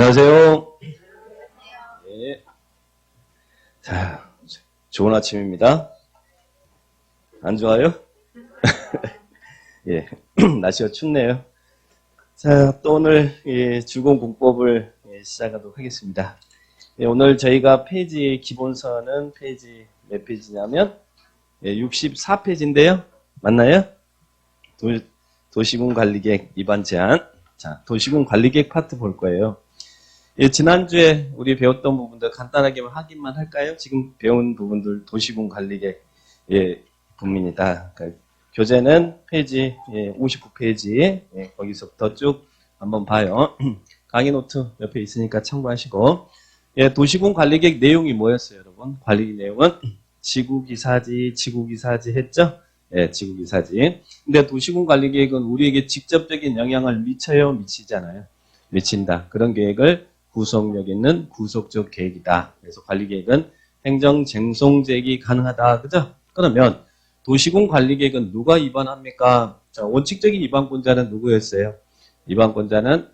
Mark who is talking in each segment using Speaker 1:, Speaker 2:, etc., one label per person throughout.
Speaker 1: 안녕하세요. 네. 자, 좋은 아침입니다. 안 좋아요? 예, 날씨가 춥네요. 자, 또 오늘 주공 공법을 시작하도록 하겠습니다. 오늘 저희가 페이지 기본서는 페이지 몇 페이지냐면 64페이지인데요. 맞나요? 도시군 관리계획 입안 제안. 자, 도시군 관리계획 파트 볼 거예요. 지난주에 우리 배웠던 부분들 간단하게 확인만 할까요? 지금 배운 부분들 도시군 관리계획 부분입니다. 그러니까 교재는 페이지 59페이지 거기서부터 쭉 한번 봐요. 강의 노트 옆에 있으니까 참고하시고 도시군 관리계획 내용이 뭐였어요, 여러분? 관리 내용은 지구기사지 했죠? 지구기사지. 근데 도시군 관리계획은 우리에게 직접적인 영향을 미쳐요, 미치지 않아요? 미친다. 그런 계획을 구속력 있는 구속적 계획이다. 그래서 관리계획은 행정쟁송제기 가능하다. 그죠? 그러면 도시군 관리계획은 누가 위반합니까? 자, 원칙적인 위반권자는 누구였어요? 위반권자는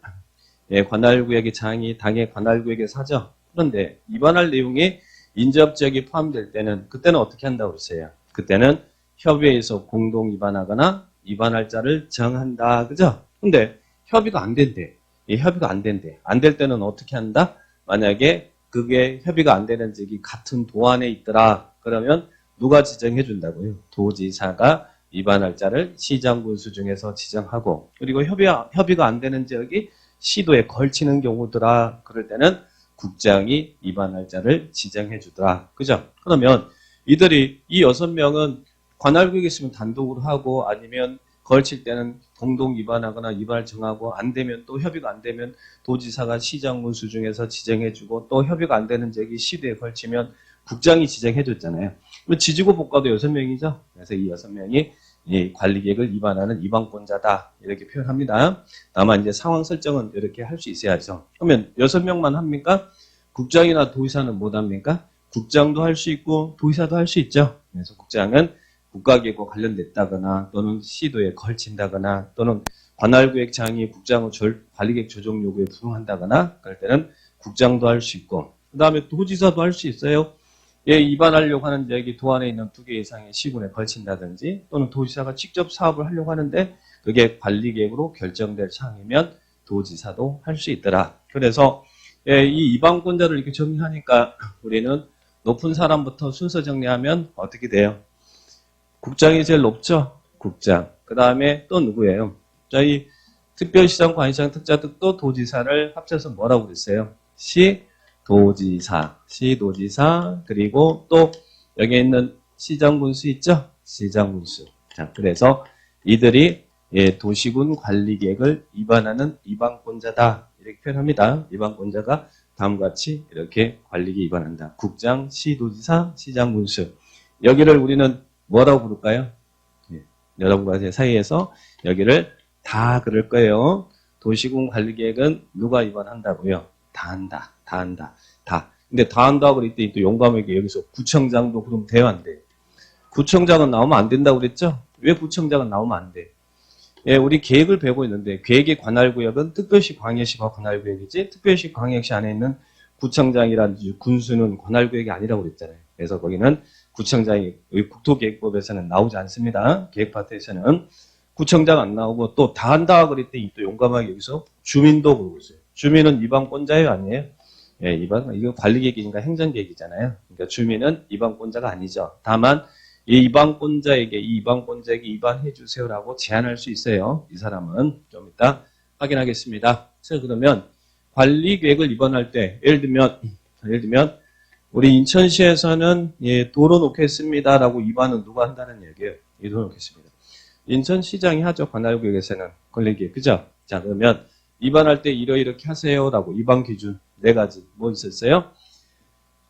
Speaker 1: 관할구역의 장이 당의 관할구역의 사죠. 그런데 위반할 내용이 인접지역이 포함될 때는 그때는 어떻게 한다고 그랬어요? 그때는 협의회에서 공동 위반하거나 위반할 자를 정한다. 그죠? 근데 협의가 안 된대. 협의가 안 된대. 안 될 때는 어떻게 한다? 만약에 그게 협의가 안 되는 지역이 같은 도안에 있더라. 그러면 누가 지정해 준다고요? 도지사가 위반할 자를 시장군수 중에서 지정하고, 그리고 협의가 안 되는 지역이 시도에 걸치는 경우더라. 그럴 때는 국장이 위반할 자를 지정해 주더라. 그죠? 그러면 이 6명은 관할구역에 있으면 단독으로 하고, 아니면 걸칠 때는 공동 위반하거나 위반을 정하고, 안 되면 또 협의가 안 되면 도지사가 시장군수 중에서 지정해주고, 또 협의가 안 되는 지역이 시도에 걸치면 국장이 지정해줬잖아요. 지지고 복과도 6명이죠. 그래서 이 6명이 이 관리계획을 위반하는 위반권자다. 이렇게 표현합니다. 다만 이제 상황 설정은 이렇게 할 수 있어야죠. 그러면 6명만 합니까? 국장이나 도지사는 못 합니까? 국장도 할 수 있고 도지사도 할 수 있죠. 그래서 국장은 국가계획과 관련됐다거나 또는 시도에 걸친다거나 또는 관할구역장이 국장의 관리계획 조정 요구에 불응한다거나 그럴 때는 국장도 할 수 있고, 그 다음에 도지사도 할 수 있어요. 위반하려고 하는 지역이 도안에 있는 2개 이상의 시군에 걸친다든지, 또는 도지사가 직접 사업을 하려고 하는데 그게 관리계획으로 결정될 사항이면 도지사도 할 수 있더라. 그래서 이 위반권자를 이렇게 정리하니까 우리는 높은 사람부터 순서 정리하면 어떻게 돼요? 국장이 제일 높죠? 국장. 그 다음에 또 누구예요? 저희 특별시장, 관시장, 특자득도 도지사를 합쳐서 뭐라고 그랬어요? 시도지사. 그리고 또 여기 있는 시장군수 있죠? 시장군수. 자, 그래서 이들이 도시군 관리계획을 위반하는 위반권자다. 이렇게 표현합니다. 위반권자가 다음과 같이 이렇게 관리계획 위반한다. 국장, 시도지사, 시장군수. 여기를 우리는 뭐라고 부를까요? 여러분과 제 사이에서 여기를 다 그럴 거예요. 도시군 관리계획은 누가 위반한다고요? 다 한다. 근데 다 한다고 그럴 때 또 용감하게 여기서 구청장도 그럼 돼요, 안 돼? 구청장은 나오면 안 된다고 그랬죠? 왜 구청장은 나오면 안 돼? 우리 계획을 배우고 있는데 계획의 관할구역은 특별시, 광역시가 관할구역이지, 특별시, 광역시 안에 있는 구청장이라든지 군수는 관할구역이 아니라고 그랬잖아요. 그래서 거기는 구청장이 국토계획법에서는 나오지 않습니다. 계획 파트에서는 구청장 안 나오고, 또 다 한다 그럴 때 또 용감하게 여기서 주민도 부르고 있어요. 주민은 위반권자예요, 아니에요? 이거 관리계획이니까 행정계획이잖아요. 그러니까 주민은 위반권자가 아니죠. 다만 이 위반권자에게 위반해 주세요라고 제안할 수 있어요. 이 사람은 좀 이따 확인하겠습니다. 그래서 그러면 관리계획을 위반할 때 예를 들면 우리 인천시에서는 도로 놓겠습니다라고 위반은 누가 한다는 얘기예요. 도로 놓겠습니다. 인천시장이 하죠. 관할구역에서는 관리계획, 그죠? 자, 그러면 위반할 때 이렇게 하세요라고 위반 기준 4가지 뭐 있었어요?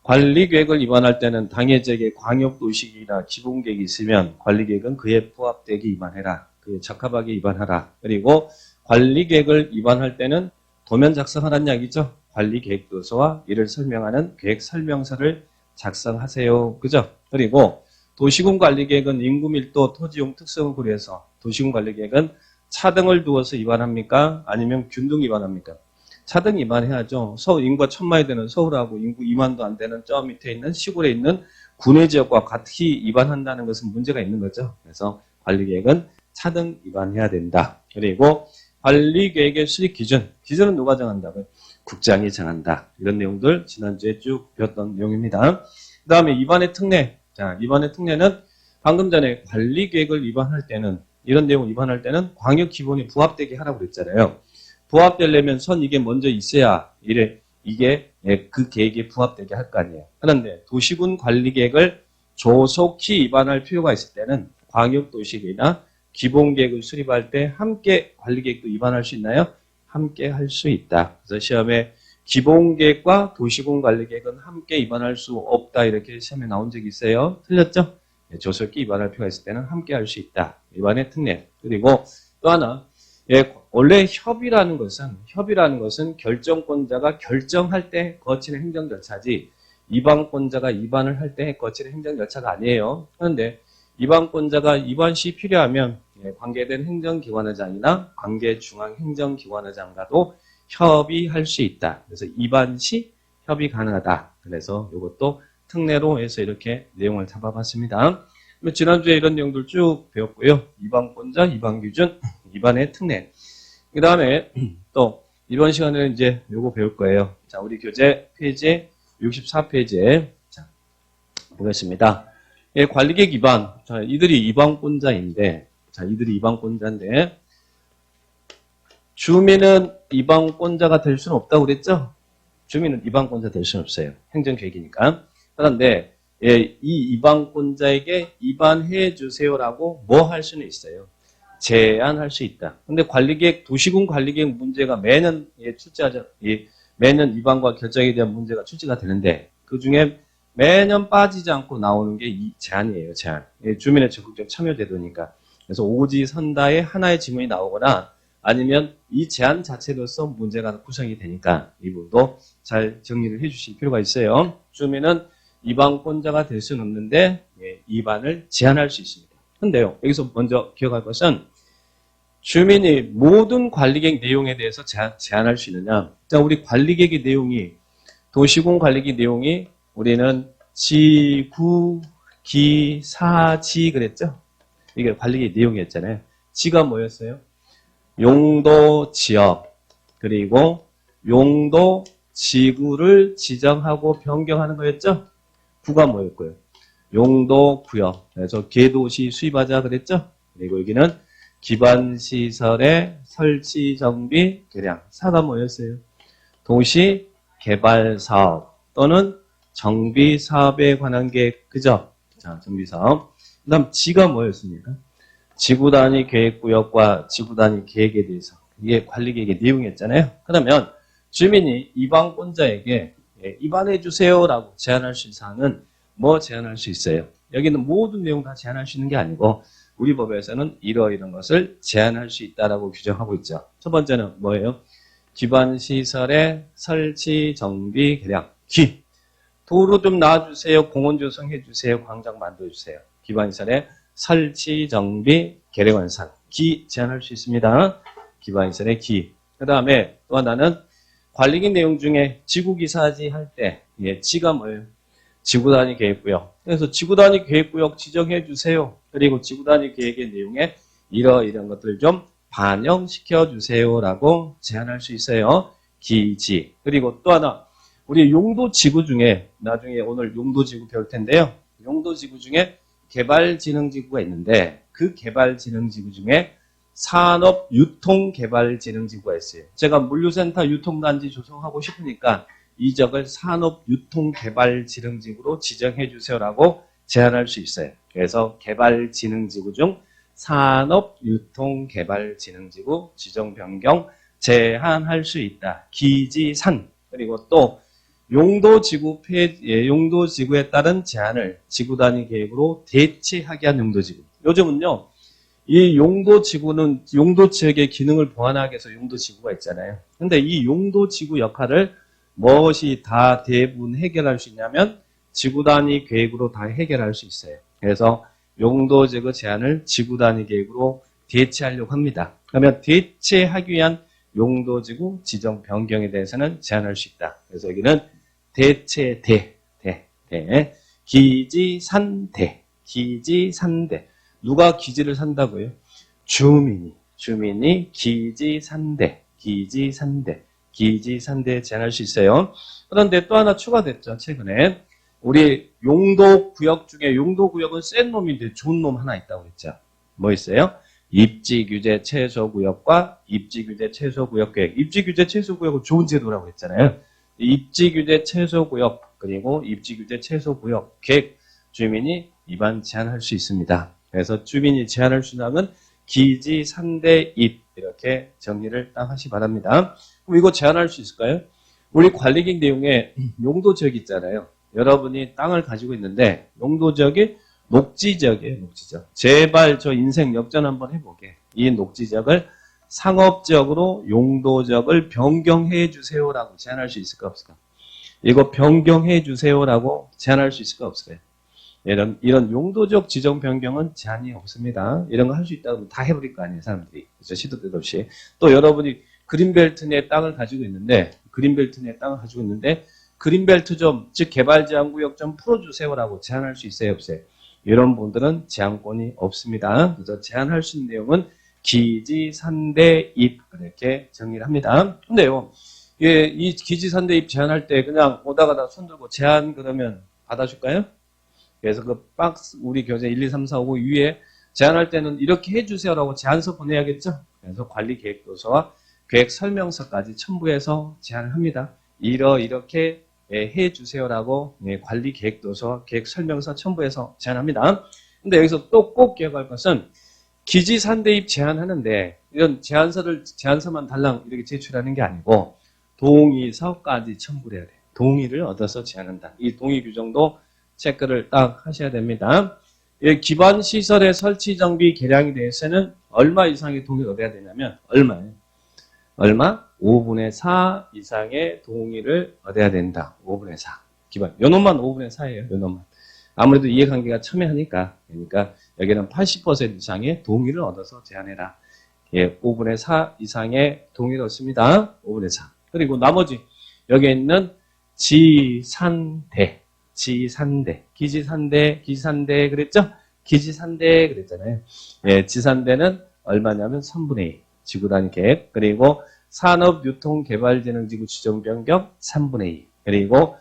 Speaker 1: 관리계획을 위반할 때는 당해 지역에 광역도시계획이나 기본계획이 있으면 관리계획은 그에 부합되게 위반해라. 그에 적합하게 위반하라. 그리고 관리계획을 위반할 때는 도면 작성하라는 이야기죠. 관리계획도서와 이를 설명하는 계획설명서를 작성하세요. 그죠? 그리고 도시군 관리계획은 인구 밀도, 토지용 특성을 고려해서 도시군 관리계획은 차등을 두어서 위반합니까? 아니면 균등 위반합니까? 차등 위반해야죠. 서울 인구가 1000만이 되는 서울하고 인구 2만도 안 되는 저 밑에 있는 시골에 있는 군내 지역과 같이 위반한다는 것은 문제가 있는 거죠. 그래서 관리계획은 차등 위반해야 된다. 그리고 관리계획의 수립 기준은 누가 정한다고요? 국장이 정한다. 이런 내용들 지난주에 쭉 배웠던 내용입니다. 그 다음에 위반의 특례. 자, 위반의 특례는 방금 전에 관리계획을 위반할 때는 이런 내용을 위반할 때는 광역 기본에 부합되게 하라고 그랬잖아요. 부합되려면 선 이게 먼저 있어야 이게 그 계획에 부합되게 할 거 아니에요. 그런데 도시군 관리계획을 조속히 위반할 필요가 있을 때는 광역도시계획이나 기본계획을 수립할 때 함께 관리계획도 위반할 수 있나요? 함께 할 수 있다. 그래서 시험에 기본계획과 도시군 관리계획은 함께 위반할 수 없다. 이렇게 시험에 나온 적이 있어요. 틀렸죠? 조속히 위반할 필요가 있을 때는 함께 할 수 있다. 위반의 특례. 그리고 또 하나, 원래 협의라는 것은 결정권자가 결정할 때 거치는 행정 절차지 위반권자가 위반을 할 때 거치는 행정 절차가 아니에요. 그런데 위반권자가 위반 시 필요하면 관계된 행정기관의장이나 관계중앙행정기관의장과도 협의할 수 있다. 그래서 위반 시 협의 가능하다. 그래서 이것도 특례로 해서 이렇게 내용을 잡아봤습니다. 지난주에 이런 내용들 쭉 배웠고요. 위반권자, 위반기준, 위반의 특례. 그 다음에 또 이번 시간에는 이제 요거 배울 거예요. 자, 우리 교재 페이지 64페이지에 자, 보겠습니다. 관리계획 위반. 자, 이들이 위반권자인데 주민은 위반권자가 될 수는 없다고 그랬죠? 주민은 위반권자 될 수는 없어요. 행정계획이니까. 그런데 이 위반권자에게 위반해 주세요라고 뭐 할 수는 있어요. 제안할 수 있다. 근데 관리계획, 도시군 관리계획 문제가 매년 출제하죠. 매년 위반과 결정에 대한 문제가 출제가 되는데 그 중에 매년 빠지지 않고 나오는 게 이 제안이에요. 제안. 주민의 적극적 참여 제도니까. 그래서 오지선다의 하나의 지문이 나오거나 아니면 이 제안 자체로서 문제가 구성이 되니까 이 부분도 잘 정리를 해 주실 필요가 있어요. 주민은 위반권자가 될 수는 없는데 위반을 제한할 수 있습니다. 근데요, 여기서 먼저 기억할 것은 주민이 모든 관리계획 내용에 대해서 제한할 수 있느냐. 자, 우리 관리계획의 내용이 도시군 관리계획 내용이 우리는 지, 구, 기, 사, 지 그랬죠? 이게 관리계획 내용이었잖아요. 지가 뭐였어요? 용도 지역 그리고 용도 지구를 지정하고 변경하는 거였죠? 구가 뭐였고요? 용도 구역. 그래서 개도시 수립하자 그랬죠? 그리고 여기는 기반시설의 설치 정비 계량. 사가 뭐였어요? 도시 개발 사업 또는 정비 사업에 관한 계획. 그죠? 자, 정비 사업. 그 다음 지가 뭐였습니까? 지구 단위 계획 구역과 지구 단위 계획에 대해서. 이게 관리계획의 내용이었잖아요. 그러면 주민이 위반권자에게 위반해 주세요라고 제안할 수 있는 사항은 뭐 제안할 수 있어요? 여기는 모든 내용 다 제안할 수 있는 게 아니고 우리 법에서는 이런 것을 제한할 수 있다라고 규정하고 있죠. 첫 번째는 뭐예요? 기반시설의 설치, 정비, 개량. 기. 도로 좀 놔주세요. 공원 조성해 주세요. 광장 만들어 주세요. 기반시설의 설치, 정비, 개량 완성. 기 제한할 수 있습니다. 기반시설의 기. 그 다음에 또 하나는 관리계획 내용 중에 지구기사지 할 때 지가 뭐예요? 지구단위 계획구역. 그래서 지구단위 계획구역 지정해 주세요. 그리고 지구단위 계획의 내용에 이런 것들 좀 반영시켜 주세요라고 제안할 수 있어요. 기지. 그리고 또 하나 우리 용도지구 중에 나중에 오늘 용도지구 배울 텐데요. 용도지구 중에 개발진흥지구가 있는데 그 개발진흥지구 중에 산업유통개발진흥지구가 있어요. 제가 물류센터 유통단지 조성하고 싶으니까 이 지역을 산업유통개발진흥지구로 지정해 주세요라고 제안할 수 있어요. 그래서 개발진흥지구 중 산업유통개발진흥지구 지정 변경 제한할 수 있다. 기지산. 그리고 또 용도지구에 따른 제한을 지구단위 계획으로 대체하게 한 용도지구. 요즘은요, 이 용도지구는 용도지역의 기능을 보완하기 위해서 용도지구가 있잖아요. 근데 이 용도지구 역할을 무엇이 다 대부분 해결할 수 있냐면 지구단위 계획으로 다 해결할 수 있어요. 그래서 용도지구 제한을 지구단위 계획으로 대체하려고 합니다. 그러면 대체하기 위한 용도지구 지정 변경에 대해서는 제한할 수 있다. 그래서 여기는 기지산대. 누가 기지를 산다고요? 주민이 기지산대에 제한할 수 있어요. 그런데 또 하나 추가됐죠, 최근에. 우리 용도구역 중에 용도구역은 센 놈인데 좋은 놈 하나 있다고 했죠. 뭐 있어요? 입지규제 최소구역과 입지규제 최소구역 계획. 입지규제 최소구역은 좋은 제도라고 했잖아요. 입지규제 최소구역 그리고 입지규제 최소구역 계획 주민이 위반 제한할 수 있습니다. 그래서 주민이 제한할 수 있는 항은 기지, 산대, 입 이렇게 정리를 딱 하시 바랍니다. 그럼 이거 제한할 수 있을까요? 우리 관리계획 내용에 용도지역 있잖아요. 여러분이 땅을 가지고 있는데 용도지역이 녹지지역이에요. 녹지지역. 제발 저 인생 역전 한번 해보게. 이 녹지지역을 상업지역으로 용도지역을 변경해 주세요라고 제한할 수 있을까 없을까? 이거 변경해 주세요라고 제한할 수 있을까 없을까요? 이런 용도적 지정 변경은 제한이 없습니다. 이런 거 할 수 있다고 다 해버릴 거 아니에요, 사람들이. 그래서 시도 때도 없이. 또 여러분이 그린벨트 내 땅을 가지고 있는데, 그린벨트 좀, 즉 개발제한구역 좀 풀어주세요라고 제한할 수 있어요, 없어요? 이런 분들은 제한권이 없습니다. 그래서 제한할 수 있는 내용은 기지, 산대, 입 이렇게 정리를 합니다. 근데요, 이 기지, 산대, 입 제한할 때 그냥 오다가다 손들고 제한 그러면 받아줄까요? 그래서 그 박스 우리 교재 1, 2, 3, 4, 5 위에 제안할 때는 이렇게 해주세요라고 제안서 보내야겠죠. 그래서 관리계획도서와 계획설명서까지 첨부해서 제안을 합니다. 이렇게 해주세요라고 관리계획도서와 계획설명서 첨부해서 제안합니다. 근데 여기서 또 꼭 기억할 것은 기지산대입 제안하는데 이런 제안서만 달랑 이렇게 제출하는 게 아니고 동의서까지 첨부를 해야 돼요. 동의를 얻어서 제안한다. 이 동의 규정도 체크를 딱 하셔야 됩니다. 기반 시설의 설치 정비 개량에 대해서는 얼마 이상의 동의를 얻어야 되냐면 얼마예요? 얼마? 5분의 4 이상의 동의를 얻어야 된다. 5분의 4. 기반. 요 놈만 5분의 4예요. 요 놈만. 아무래도 이해관계가 첨예하니까. 그러니까 여기는 80% 이상의 동의를 얻어서 제안해라. 5분의 4 이상의 동의를 얻습니다. 5분의 4. 그리고 나머지 여기에 있는 기지산대 그랬죠? 기지산대 그랬잖아요. 지산대는 얼마냐면 3분의 2 지구 단위 계획, 그리고 산업유통개발진흥지구 지정 변경 3분의 2, 그리고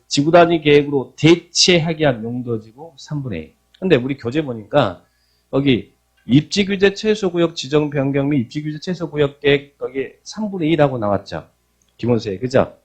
Speaker 1: 지구 단위 계획으로 대체하기 위한 용도지구 3분의 2. 근데 우리 교재 보니까 거기 입지규제 최소구역 지정 변경 및 입지규제 최소구역 계획 거기 3분의 2라고 나왔죠. 기본서에, 그죠?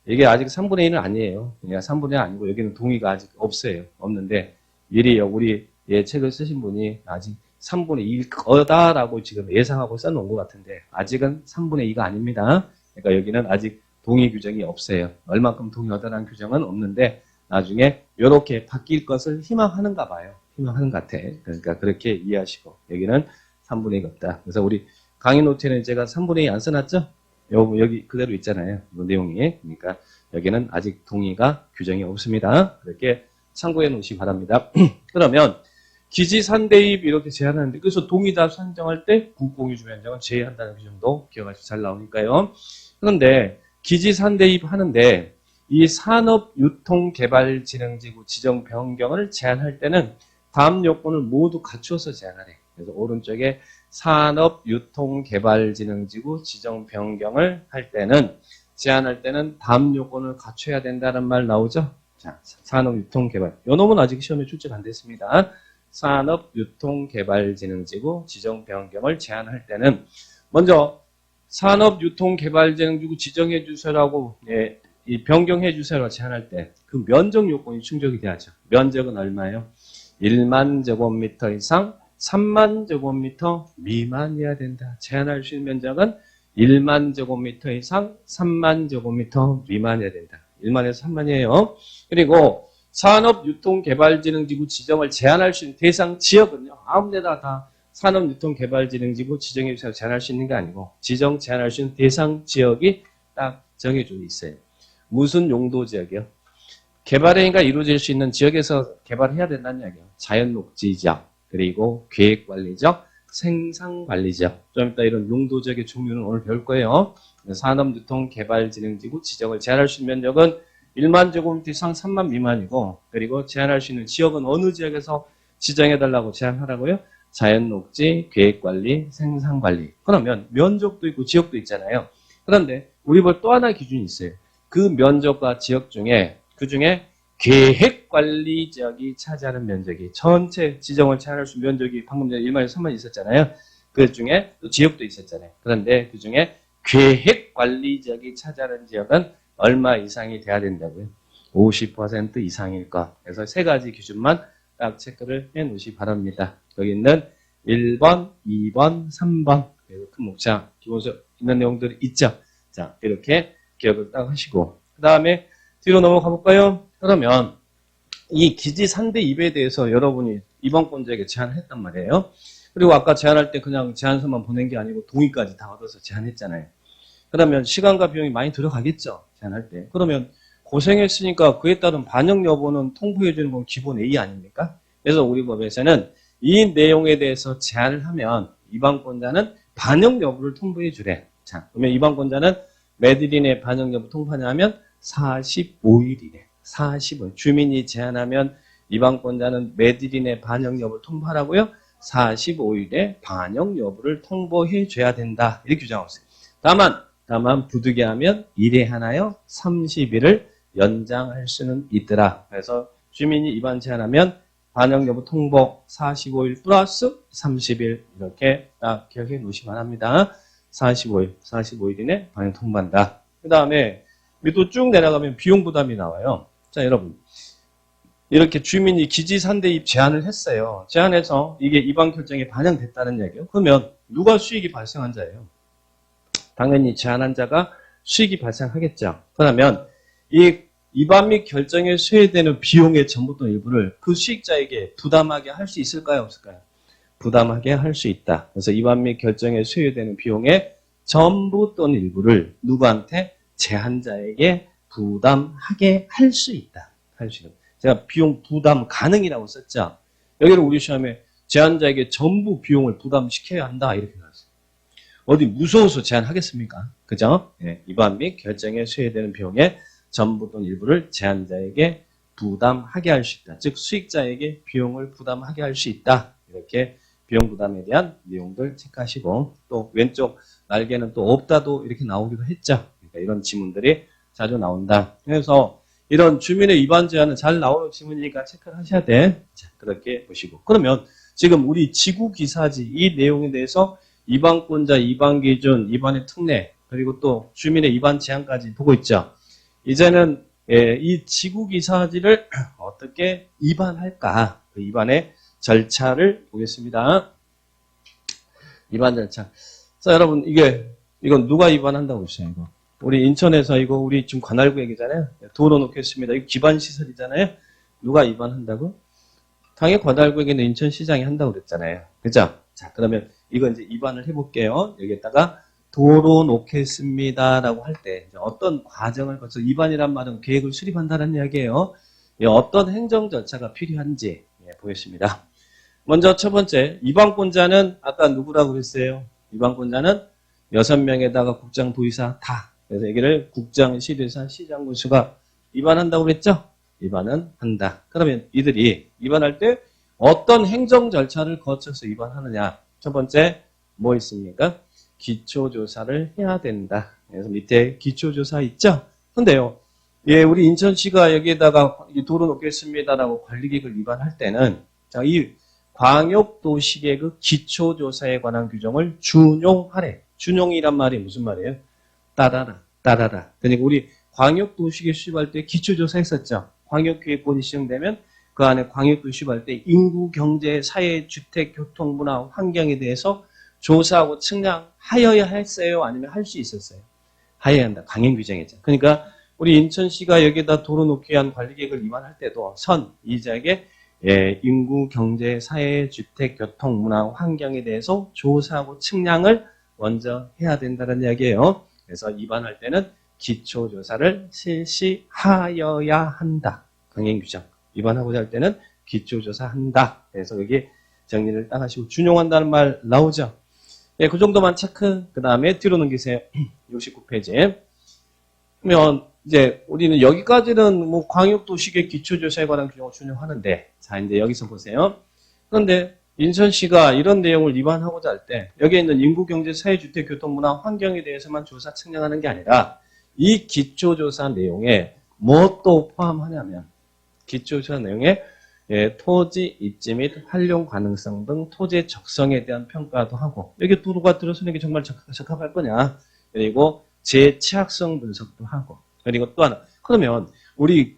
Speaker 1: 이게 아직 3분의 1은 아니에요. 그냥 3분의 1 아니고 여기는 동의가 아직 없어요. 없는데 미리 우리 책을 쓰신 분이 아직 3분의 2일 거다라고 지금 예상하고 써놓은 것 같은데 아직은 3분의 2가 아닙니다. 그러니까 여기는 아직 동의 규정이 없어요. 얼만큼 동의 얻으라는 규정은 없는데 나중에 이렇게 바뀔 것을 희망하는가 봐요. 희망하는 것 같아. 그러니까 그렇게 이해하시고 여기는 3분의 2가 없다. 그래서 우리 강의 노트에는 제가 3분의 2 안 써놨죠? 여기 그대로 있잖아요. 이 내용이. 그러니까 여기는 아직 동의가 규정이 없습니다. 그렇게 참고해 놓으시기 바랍니다. 그러면 기지산대입 이렇게 제한하는데 그래서 동의자 선정할 때 국공유주 면적은 제외한다는 규정도 기억하시면 잘 나오니까요. 그런데 기지산대입 하는데 이 산업유통개발진흥지구 지정 변경을 제한할 때는 다음 요건을 모두 갖추어서 제한하래. 그래서 오른쪽에 산업유통개발진흥지구 지정 변경을 할 때는 제한할 때는 다음 요건을 갖춰야 된다는 말 나오죠. 자, 산업유통개발. 요 놈은 아직 시험에 출제가 안 됐습니다. 산업유통개발진흥지구 지정 변경을 제한할 때는 먼저 산업유통개발진흥지구 지정해 주세요라고 이 변경해 주세요라고 제한할 때 그 면적 요건이 충족이 돼야죠. 면적은 얼마예요? 1만 제곱미터 이상 3만 제곱미터 미만이어야 된다. 제한할 수 있는 면적은 1만 제곱미터 이상 3만 제곱미터 미만이어야 된다. 1만에서 3만이에요. 그리고 산업유통개발진흥지구 지정을 제한할 수 있는 대상 지역은요. 아무 데나 다 산업유통개발진흥지구 지정해 주세요. 제한할 수 있는 게 아니고 지정 제한할 수 있는 대상 지역이 딱 정해져 있어요. 무슨 용도 지역이요? 개발행위가 이루어질 수 있는 지역에서 개발해야 된다는 이야기예요. 자연녹지지역, 그리고 계획관리적, 생산관리지역. 좀 이따 이런 용도지역의 종류는 오늘 배울 거예요. 산업유통개발진흥지구 지정을 제한할 수 있는 면적은 1만 제곱미터 이상 3만 미만이고, 그리고 제한할 수 있는 지역은 어느 지역에서 지정해달라고 제한하라고요? 자연녹지, 계획관리, 생산관리. 그러면 면적도 있고 지역도 있잖아요. 그런데 우리 볼 또 하나 기준이 있어요. 그 면적과 지역 중에 그중에 계획관리 지역이 차지하는 면적이 전체 지정을 제한할 수 있는 면적이 방금 전에 1만에서 3만 있었잖아요. 그 중에 또 지역도 있었잖아요. 그런데 그 중에 계획관리 지역이 차지하는 지역은 얼마 이상이 돼야 된다고요? 50% 이상일 것. 그래서 세 가지 기준만 딱 체크를 해 놓으시 바랍니다. 여기 있는 1번, 2번, 3번. 그리고 큰 목차 기본적으로 있는 내용들이 있죠. 자, 이렇게 기억을 딱 하시고. 그 다음에 뒤로 넘어가 볼까요? 그러면 이 기지 상대 입에 대해서 여러분이 이번권자에게 제안을 했단 말이에요. 그리고 아까 제안할 때 그냥 제안서만 보낸 게 아니고 동의까지 다 얻어서 제안했잖아요. 그러면 시간과 비용이 많이 들어가겠죠. 제안할 때. 그러면 고생했으니까 그에 따른 반영 여부는 통보해 주는 건 기본 A 아닙니까? 그래서 우리 법에서는 이 내용에 대해서 제안을 하면 이방권자는 반영 여부를 통보해 주래. 자, 그러면 이방권자는 몇일 이내 반영 여부 통보하냐 하면 45일이래. 45일. 주민이 제안하면 이방권자는 몇일 이내 반영 여부를 통보하라고요? 45일에 반영 여부를 통보해 줘야 된다. 이렇게 규정하고 있어요. 다만 부득이하면 1회 하나요? 30일을 연장할 수는 있더라. 그래서 주민이 입안 제안하면 반영 여부 통보 45일 플러스 30일 이렇게 딱 기억해 놓으시면 합니다. 45일 이내 반영 통보한다. 그 다음에 밑으로 쭉 내려가면 비용 부담이 나와요. 자, 여러분. 이렇게 주민이 기지 산대입 제안을 했어요. 제안해서 이게 입안 결정에 반영됐다는 얘기예요. 그러면 누가 수익이 발생한 자예요? 당연히 제안한 자가 수익이 발생하겠죠. 그러면 이 입안 및 결정에 소요되는 비용의 전부 또는 일부를 그 수익자에게 부담하게 할 수 있을까요? 없을까요? 부담하게 할 수 있다. 그래서 입안 및 결정에 소요되는 비용의 전부 또는 일부를 누구한테? 제안자에게 부담하게 할 수 있다. 할 수 있다. 제가 비용 부담 가능이라고 썼죠. 여기를 우리 시험에 제안자에게 전부 비용을 부담시켜야 한다. 이렇게 나왔어요. 어디 무서워서 제안하겠습니까? 그죠? 네, 입안 및 결정에 소요되는 비용의 전부 또는 일부를 제안자에게 부담하게 할 수 있다. 즉 수익자에게 비용을 부담하게 할 수 있다. 이렇게 비용 부담에 대한 내용들 체크하시고 또 왼쪽 날개는 또 없다도 이렇게 나오기도 했죠. 그러니까 이런 지문들이 자주 나온다. 그래서 이런 주민의 입안 제안은 잘 나오는 지문이니까 체크를 하셔야 돼. 자, 그렇게 보시고. 그러면 지금 우리 지구기사지 이 내용에 대해서 입안권자, 입안기준, 입안의 특례, 그리고 또 주민의 입안 제한까지 보고 있죠. 이제는 이 지구기사지를 어떻게 입안할까? 그 입안의 절차를 보겠습니다. 입안 절차. 자, 여러분, 이건 누가 입안한다고 했어요, 이거? 우리 인천에서 이거 우리 지금 관할구 얘기잖아요. 도로 놓겠습니다. 이거 기반시설이잖아요. 누가 입안한다고? 당연히 관할구에게는 인천시장이 한다고 그랬잖아요. 그죠? 자, 그러면 이거 이제 입안을 해볼게요. 여기에다가 도로 놓겠습니다라고 할 때 어떤 과정을 거쳐 입안이란 말은 계획을 수립한다는 이야기예요. 어떤 행정 절차가 필요한지 보겠습니다. 먼저 첫 번째, 입안권자는 아까 누구라고 그랬어요? 입안권자는 6명에다가 국장, 도의사 다. 그래서 여기를 국장, 시도의사, 시장군수가 입안한다고 그랬죠? 입안은 한다. 그러면 이들이 입안할 때 어떤 행정 절차를 거쳐서 입안하느냐? 첫 번째, 뭐 있습니까? 기초조사를 해야 된다. 그래서 밑에 기초조사 있죠? 근데요, 우리 인천시가 여기에다가 도로 놓겠습니다라고 관리계획을 위반할 때는, 자, 이 광역도시계획 기초조사에 관한 규정을 준용하래. 준용이란 말이 무슨 말이에요? 따라라. 그러니까 우리 광역도시계획 수립할 때 기초조사 했었죠? 광역계획권이 시행되면 그 안에 광역도시 수립할 때 인구, 경제, 사회, 주택, 교통, 문화, 환경에 대해서 조사하고 측량하여야 했어요? 아니면 할 수 있었어요? 하여야 한다. 강행 규정이죠. 그러니까 우리 인천시가 여기다 도로 놓기 위한 관리계획을 위반할 때도 이자에게 인구, 경제, 사회, 주택, 교통, 문화, 환경에 대해서 조사하고 측량을 먼저 해야 된다는 이야기예요. 그래서 위반할 때는 기초조사를 실시하여야 한다. 강행 규정. 위반하고자 할 때는 기초조사 한다. 그래서 여기 정리를 딱 하시고 준용한다는 말 나오죠? 예, 그 정도만 체크. 그 다음에 뒤로 넘기세요. 69페이지. 그러면 이제 우리는 여기까지는 뭐 광역도시계 기초조사에 관한 규정을 준용하는데, 자 이제 여기서 보세요. 그런데 인천시가 이런 내용을 위반하고자 할 때 여기에 있는 인구, 경제, 사회, 주택, 교통, 문화, 환경에 대해서만 조사 측량하는 게 아니라 이 기초조사 내용에 뭐 또 포함하냐면 기초조사 내용에 예, 토지 입지 및 활용 가능성 등 토지의 적성에 대한 평가도 하고 여기 도로가 들어서는 게 정말 적합할 거냐 그리고 재취약성 분석도 하고 그리고 또 하나 그러면 우리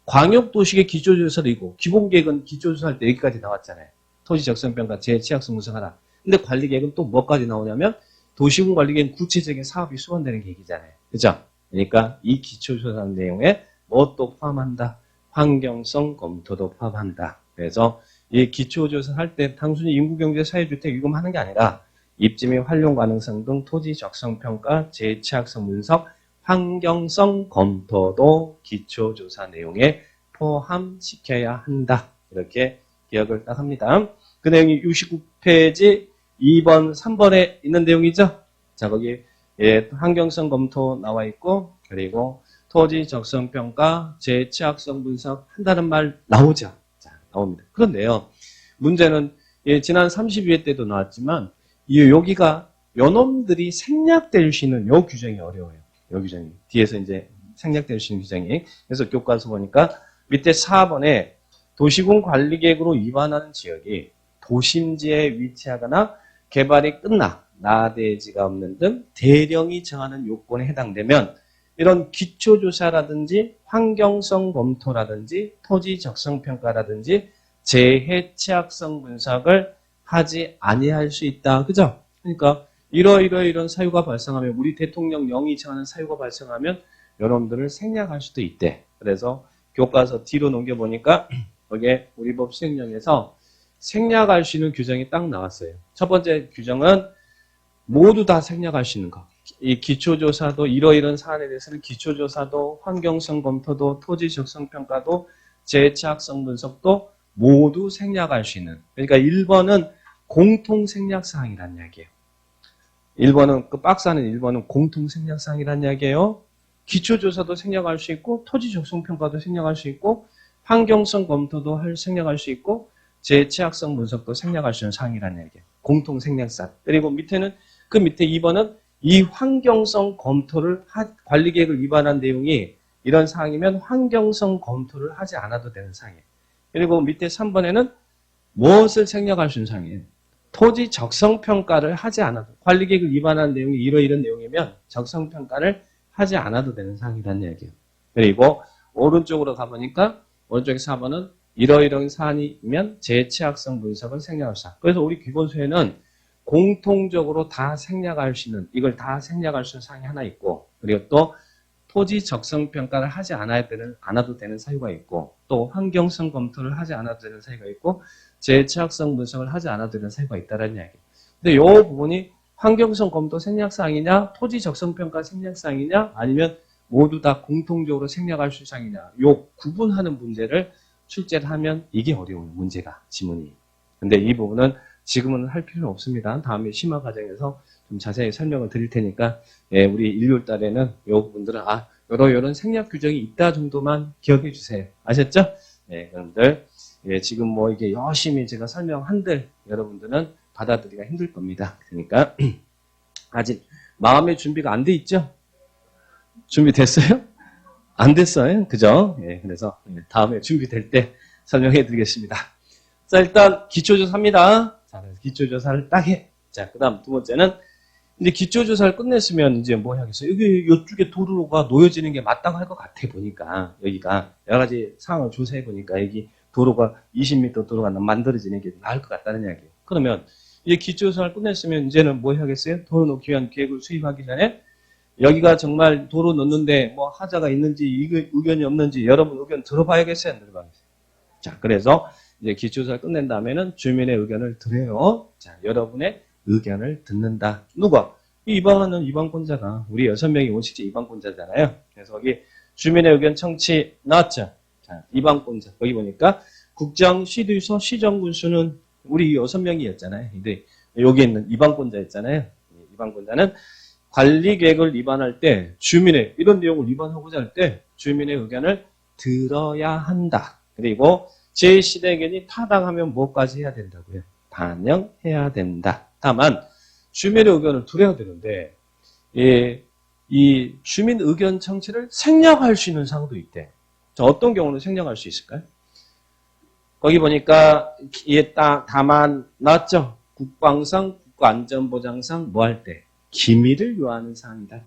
Speaker 1: 광역도시계 기초조사도 있고 기본계획은 기초조사할 때 여기까지 나왔잖아요. 토지 적성평가 재취약성 분석하라. 근데 관리계획은 또 뭐까지 나오냐면 도시군 관리계획은 구체적인 사업이 수반되는 계획이잖아요. 그죠? 그러니까 이 기초조사 내용에 뭐 또 포함한다. 환경성 검토도 포함한다. 그래서 이 기초조사 할 때 단순히 인구, 경제, 사회주택 이것만 하는 게 아니라 입지 및 활용 가능성 등 토지 적성평가, 재취약성 분석, 환경성 검토도 기초조사 내용에 포함시켜야 한다. 이렇게 기억을 딱 합니다. 그 내용이 69페이지 2번, 3번에 있는 내용이죠. 자, 거기 예, 환경성 검토 나와 있고 그리고 토지 적성평가, 재취약성 분석 한다는 말 나오죠. 자, 나옵니다. 그런데요. 문제는 예, 지난 32회 때도 나왔지만 여기가 요놈들이 생략될 수 있는 요 규정이 어려워요. 요 규정이. 뒤에서 이제 생략될 수 있는 규정이. 그래서 교과서 보니까 밑에 4번에 도시군 관리계획으로 위반하는 지역이 도심지에 위치하거나 개발이 끝나 나대지가 없는 등 대령이 정하는 요건에 해당되면 이런 기초조사라든지 환경성 검토라든지 토지 적성평가라든지 재해취약성 분석을 하지 아니할 수 있다. 그죠? 그러니까 이런 사유가 발생하면 우리 대통령령이 정하는 사유가 발생하면 여러분들을 생략할 수도 있대. 그래서 교과서 뒤로 넘겨보니까 거기에 우리 법 시행령에서 생략할 수 있는 규정이 딱 나왔어요. 첫 번째 규정은 모두 다 생략할 수 있는 거. 이 기초조사도 이러이런 사안에 대해서는 기초조사도 환경성 검토도 토지 적성평가도 재취약성 분석도 모두 생략할 수 있는. 그러니까 1번은 공통 생략사항이란 이야기예요. 1번은 그 박스 안에 1번은 공통 생략사항이란 이야기예요. 기초조사도 생략할 수 있고 토지 적성평가도 생략할 수 있고 환경성 검토도 생략할 수 있고 재취약성 분석도 생략할 수 있는 사항이란 이야기예요. 공통 생략사항. 그리고 밑에는 그 밑에 2번은 이 환경성 검토를 관리계획을 위반한 내용이 이런 사항이면 환경성 검토를 하지 않아도 되는 사항이에요. 그리고 밑에 3번에는 무엇을 생략할 수 있는 사항이에요. 토지 적성평가를 하지 않아도 관리계획을 위반한 내용이 이런 내용이면 적성평가를 하지 않아도 되는 사항이라는 이야기예요. 그리고 오른쪽으로 가보니까 오른쪽에 4번은 이러이러한 사안이면 재취약성 분석을 생략할 수 있다. 그래서 우리 기본소에는 공통적으로 다 생략할 수 있는 이걸 다 생략할 수 있는 사항이 하나 있고 그리고 또 토지 적성평가를 하지 않아도 되는 사유가 있고 또 환경성 검토를 하지 않아도 되는 사유가 있고 재취약성 분석을 하지 않아도 되는 사유가 있다는 이야기예요. 근데 이 부분이 환경성 검토 생략사항이냐 토지 적성평가 생략사항이냐 아니면 모두 다 공통적으로 생략할 수 있는 사항이냐 요 구분하는 문제를 출제를 하면 이게 어려운 문제가 지문이. 근데 이 부분은 지금은 할 필요는 없습니다. 다음에 심화 과정에서 좀 자세히 설명을 드릴 테니까 예, 우리 일요일 달에는 이 부분들은 이런 생략 규정이 있다 정도만 기억해 주세요. 아셨죠? 예, 여러분들 예, 지금 뭐 이게 열심히 제가 설명한들 여러분들은 받아들이기가 힘들 겁니다. 그러니까 아직 마음의 준비가 안 돼 있죠? 준비됐어요? 안 됐어요? 그죠? 예, 그래서 다음에 준비될 때 설명해 드리겠습니다. 자, 일단 기초조사입니다. 자, 기초조사를 딱 해. 자, 그 다음 두 번째는 이제 기초조사를 끝냈으면 이제 뭐 해야겠어요? 이쪽에 도로가 놓여지는 게 마땅할 것 같아 보니까 여기가 여러 가지 상황을 조사해 보니까 여기 도로가 20m 도로가 만들어지는 게 나을 것 같다는 이야기예요. 그러면 이제 기초조사를 끝냈으면 이제는 뭐 해야겠어요? 도로 놓기 위한 계획을 수립하기 전에 여기가 정말 도로 놓는데 뭐 하자가 있는지 의견이 없는지 여러분 의견 들어봐야겠어요? 안 들어봐야겠어요? 자, 그래서 이제 기초조사를 끝낸 다음에는 주민의 의견을 들어요. 자, 여러분의 의견을 듣는다. 누가? 이 입항하는 입항권자가 우리 6명이 원칙제 입항권자잖아요. 그래서 여기 주민의 의견 청취 나왔죠. 자, 입항권자. 거기 보니까 국정, 시도유서, 시정군수는 우리 6명이었잖아요. 근데 여기 있는 위반권자였잖아요. 위반권자는 관리계획을 위반할 때 주민의 이런 내용을 위반하고자 할 때 주민의 의견을 들어야 한다. 그리고 제1의견이 타당하면 뭐까지 해야 된다고요? 반영해야 된다. 다만 주민의 의견을 들어야 되는데 이 주민 의견 청취를 생략할 수 있는 사항도 있대. 자, 어떤 경우는 생략할 수 있을까요? 거기 보니까 다만 나왔죠. 국방상, 국가안전보장상 뭐 할 때 기밀을 요하는 사항이다.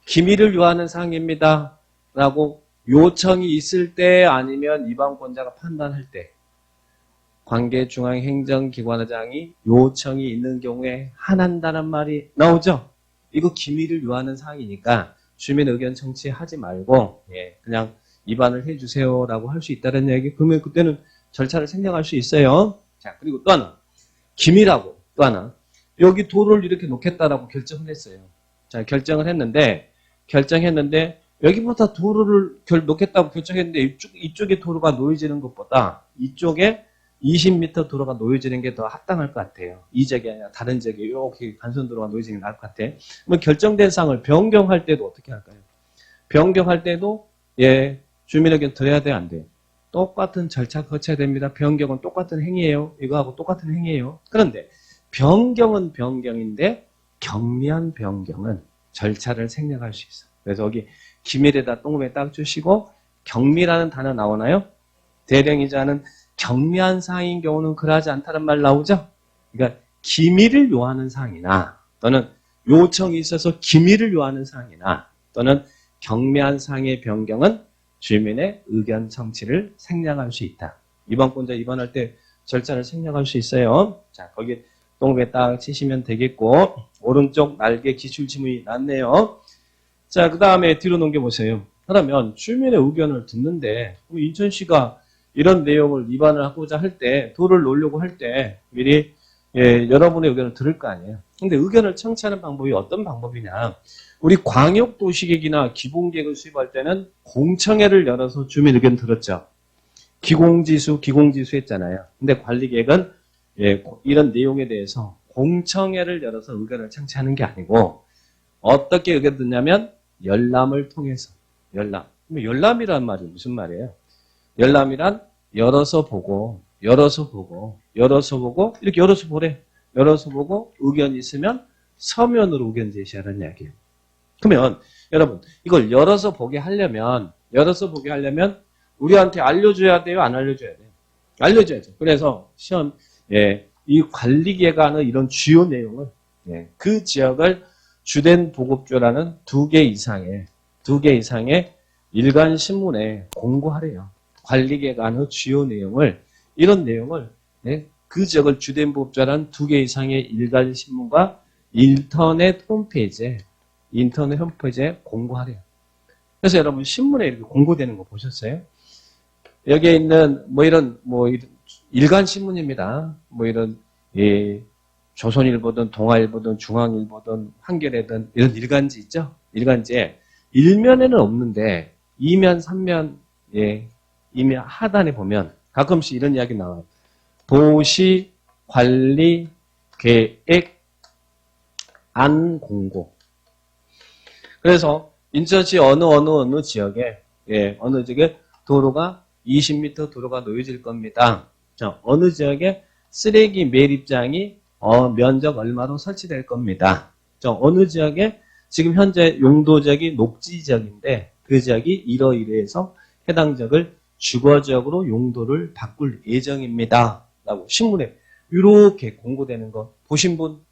Speaker 1: 기밀을 요하는 사항입니다. 라고 요청이 있을 때 아니면 위반권자가 판단할 때 관계중앙행정기관장이 요청이 있는 경우에 한한다는 말이 나오죠. 이거 기밀을 요하는 사항이니까 주민 의견 청취하지 말고 그냥 위반을 해주세요라고 할 수 있다는 얘기. 그러면 그때는 절차를 생략할 수 있어요. 자, 그리고 또 하나 기밀하고 또 하나 여기 도로를 이렇게 놓겠다라고 결정을 했어요. 자, 결정했는데 여기보다 도로를 놓겠다고 결정했는데 이쪽에 도로가 놓여지는 것보다 이쪽에 20m 도로가 놓여지는 게 더 합당할 것 같아요. 이 지역이 아니라 다른 지역에 이렇게 간선도로가 놓여지는 게 나을 것 같아. 그럼 결정된 사항을 변경할 때도 어떻게 할까요? 변경할 때도 주민 의견 들어야 돼요, 안 돼요? 똑같은 절차 거쳐야 됩니다. 변경은 똑같은 행위예요. 이거하고 똑같은 행위예요. 그런데 변경은 변경인데 경미한 변경은 절차를 생략할 수 있어요. 그래서 여기 기밀에다 동그라미 딱 주시고 경미라는 단어 나오나요? 대령이자는 경미한 사항인 경우는 그러하지 않다는 말 나오죠? 그러니까 기밀을 요하는 사항이나 또는 요청이 있어서 기밀을 요하는 사항이나 또는 경미한 사항의 변경은 주민의 의견 청취를 생략할 수 있다. 위반권자 위반할 때 절차를 생략할 수 있어요. 자, 거기 동그라미 딱 치시면 되겠고 오른쪽 날개 기출지문이 났네요. 자, 그 다음에 뒤로 넘겨보세요. 그러면 주민의 의견을 듣는데 인천시가 이런 내용을 위반을 하고자 할 때 도를 놓으려고 할 때 미리 여러분의 의견을 들을 거 아니에요. 근데 의견을 청취하는 방법이 어떤 방법이냐. 우리 광역도시계획이나 기본계획을 수립할 때는 공청회를 열어서 주민 의견 들었죠. 기공지수 했잖아요. 근데 관리계획은 이런 내용에 대해서 공청회를 열어서 의견을 청취하는 게 아니고 어떻게 의견 듣냐면 열람을 통해서 열람이란 말이 무슨 말이에요? 열람이란 열어서 보고 이렇게 열어서 보래. 열어서 보고 의견이 있으면 서면으로 의견 제시하라는 이야기예요. 그러면 여러분 이걸 열어서 보게 하려면 우리한테 알려줘야 돼요? 안 알려줘야 돼요? 알려줘야죠. 그래서 시험 이 관리계획안의 이런 주요 내용을 그 지역을 주된 보급조라는 2개 이상의 일간 신문에 공고하래요. 관리계획안의 주요 내용을 이런 내용을 그 지역을 주된 보급조라는 2개 이상의 일간 신문과 인터넷 홈페이지에 공고하래요. 그래서 여러분 신문에 이렇게 공고되는 거 보셨어요? 여기에 있는 이런 일간 신문입니다. 이런 조선일보든 동아일보든 중앙일보든 한겨레든 이런 일간지 있죠? 일간지에 일면에는 없는데 2면, 3면 이면 하단에 보면 가끔씩 이런 이야기 나와요. 도시 관리 계획 안 공고. 그래서 인천시 어느 지역에 도로가 20m 도로가 놓여질 겁니다. 자, 어느 지역에 쓰레기 매립장이 면적 얼마로 설치될 겁니다. 자, 어느 지역에 지금 현재 용도 지역이 녹지 지역인데 그 지역이 이러이러해서 해당 지역을 주거지역으로 용도를 바꿀 예정입니다. 라고 신문에 이렇게 공고되는 거 보신 분?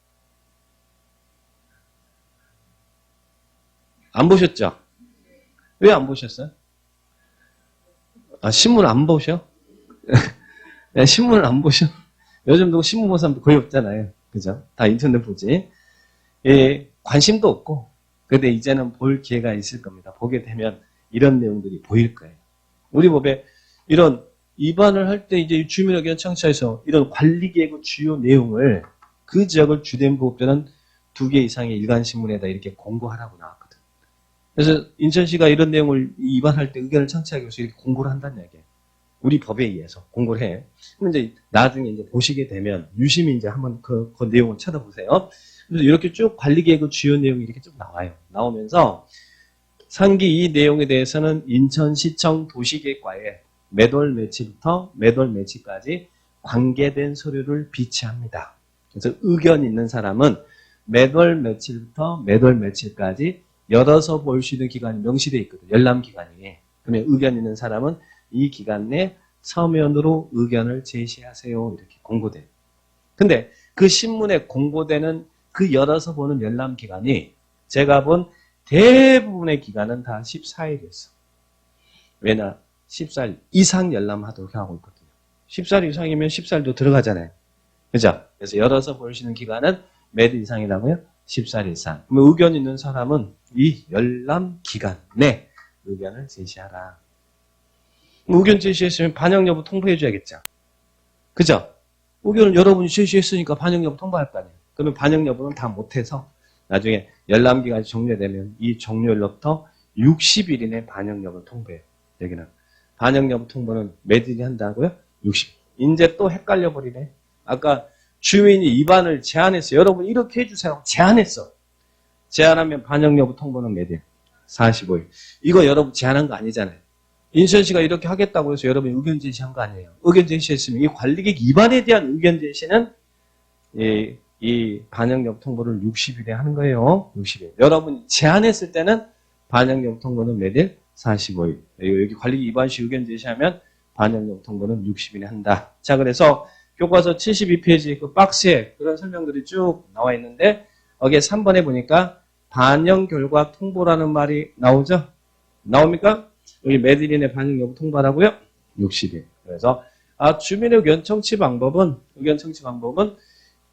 Speaker 1: 안 보셨죠? 왜 안 보셨어요? 신문 안 보셔? 네, 신문을 안 보셔? 요즘 누구 신문 보는 사람도 거의 없잖아요. 그죠? 다 인터넷 보지. 관심도 없고, 근데 이제는 볼 기회가 있을 겁니다. 보게 되면 이런 내용들이 보일 거예요. 우리 법에 이런 위반을 할 때 이제 주민 의견 청취에서 이런 관리계획의 주요 내용을 그 지역을 주된 보급자는 2개 이상의 일간신문에다 이렇게 공고하라고 나왔거든. 그래서 인천시가 이런 내용을 위반할 때 의견을 청취하기 위해서 이렇게 공고를 한다는 얘기예요. 우리 법에 의해서 공고를 해. 그럼 이제 나중에 이제 보시게 되면 유심히 이제 한번 그 내용을 찾아보세요. 그래서 이렇게 쭉 관리계획의 주요 내용이 이렇게 쭉 나와요. 나오면서 상기 이 내용에 대해서는 인천시청 도시계획과에 매월 며칠부터 매월 며칠까지 관계된 서류를 비치합니다. 그래서 의견 있는 사람은 매월 며칠부터 매월 며칠까지 열어서 볼 수 있는 기간이 명시되어 있거든요. 열람 기간이. 그러면 의견 있는 사람은 이 기간 내 서면으로 의견을 제시하세요. 이렇게 공고돼요. 근데 그 신문에 공고되는 그 열어서 보는 열람 기간이 제가 본 대부분의 기간은 다 14일이었어. 왜냐? 14일 이상 열람하도록 하고 있거든요. 14일 이상이면 14일도 들어가잖아요. 그죠? 그래서 열어서 볼 수 있는 기간은 몇 일 이상이라고요? 14일 이상. 그러면 의견 있는 사람은 이 열람 기간 내 의견을 제시하라. 의견 제시했으면 반영 여부 통보해줘야겠죠. 그죠? 의견을 여러분이 제시했으니까 반영 여부 통보할 거 아니에요. 그러면 반영 여부는 다 못해서 나중에 열람 기간이 종료되면 이 종료일로부터 60일 이내 반영 여부를 통보해요. 여기는. 반영 여부 통보는 몇 일이 한다고요? 60일. 이제 또 헷갈려 버리네. 아까 주민이 입안을 제안했어요. 여러분 이렇게 해주세요. 제안했어. 제안하면 반영 여부 통보는 몇 일? 45일. 이거 여러분 제안한 거 아니잖아요. 인천시가 이렇게 하겠다고 해서 여러분이 의견 제시한 거 아니에요. 의견 제시했으면 이 관리계획 위반에 대한 의견 제시는 이 반영 여부 통보를 60일에 하는 거예요. 60일. 여러분이 제안했을 때는 반영 여부 통보는 몇 일? 45일. 여기 관리계획 위반 시 의견 제시하면 반영 여부 통보는 60일에 한다. 자, 그래서 교과서 72페이지 그 박스에 그런 설명들이 쭉 나와 있는데 여기에 3번에 보니까 반영 결과 통보라는 말이 나오죠? 나옵니까? 여기 몇 일 이내 반영 여부 통보하라고요? 60일. 그래서 주민 의견 청취 방법은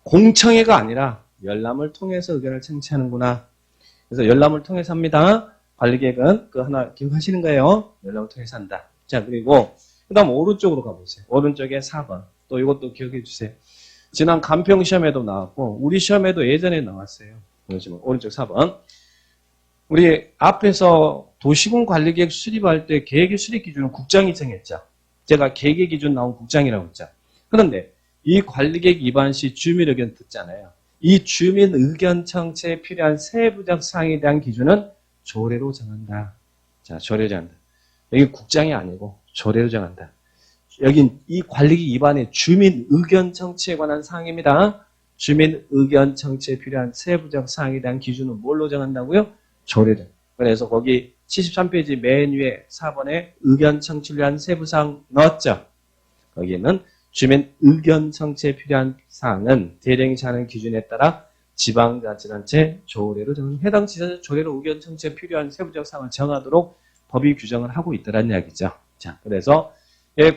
Speaker 1: 공청회가 아니라 열람을 통해서 의견을 청취하는구나. 그래서 열람을 통해서 합니다. 관리계획은 그 하나 기억하시는 거예요. 열람을 통해서 한다. 자, 그리고 그다음 오른쪽으로 가보세요. 오른쪽에 4번. 또 이것도 기억해 주세요. 지난 간평 시험에도 나왔고 우리 시험에도 예전에 나왔어요. 보시면 오른쪽 4번. 우리 앞에서 도시군 관리계획 수립할 때 계획의 수립 기준은 국장이 정했죠. 제가 계획의 기준 나온 국장이라고 했죠. 그런데 이 관리계획 위반 시 주민 의견 듣잖아요. 이 주민 의견 청취에 필요한 세부적 사항에 대한 기준은 조례로 정한다. 자, 조례로 정한다. 여기 국장이 아니고 조례로 정한다. 여긴 이 관리계획 위반의 주민 의견 청취에 관한 사항입니다. 주민 의견 청취에 필요한 세부적 사항에 대한 기준은 뭘로 정한다고요? 조례로. 그래서 거기 73페이지 맨 위에 4번에 의견 청취를 위한 세부사항 넣었죠. 거기에는 주민 의견 청취에 필요한 사항은 대령이 하는 기준에 따라 지방자치단체 조례로 해당 지자체 조례로 의견 청취에 필요한 세부적 사항을 정하도록 법이 규정을 하고 있더란 이야기죠. 자, 그래서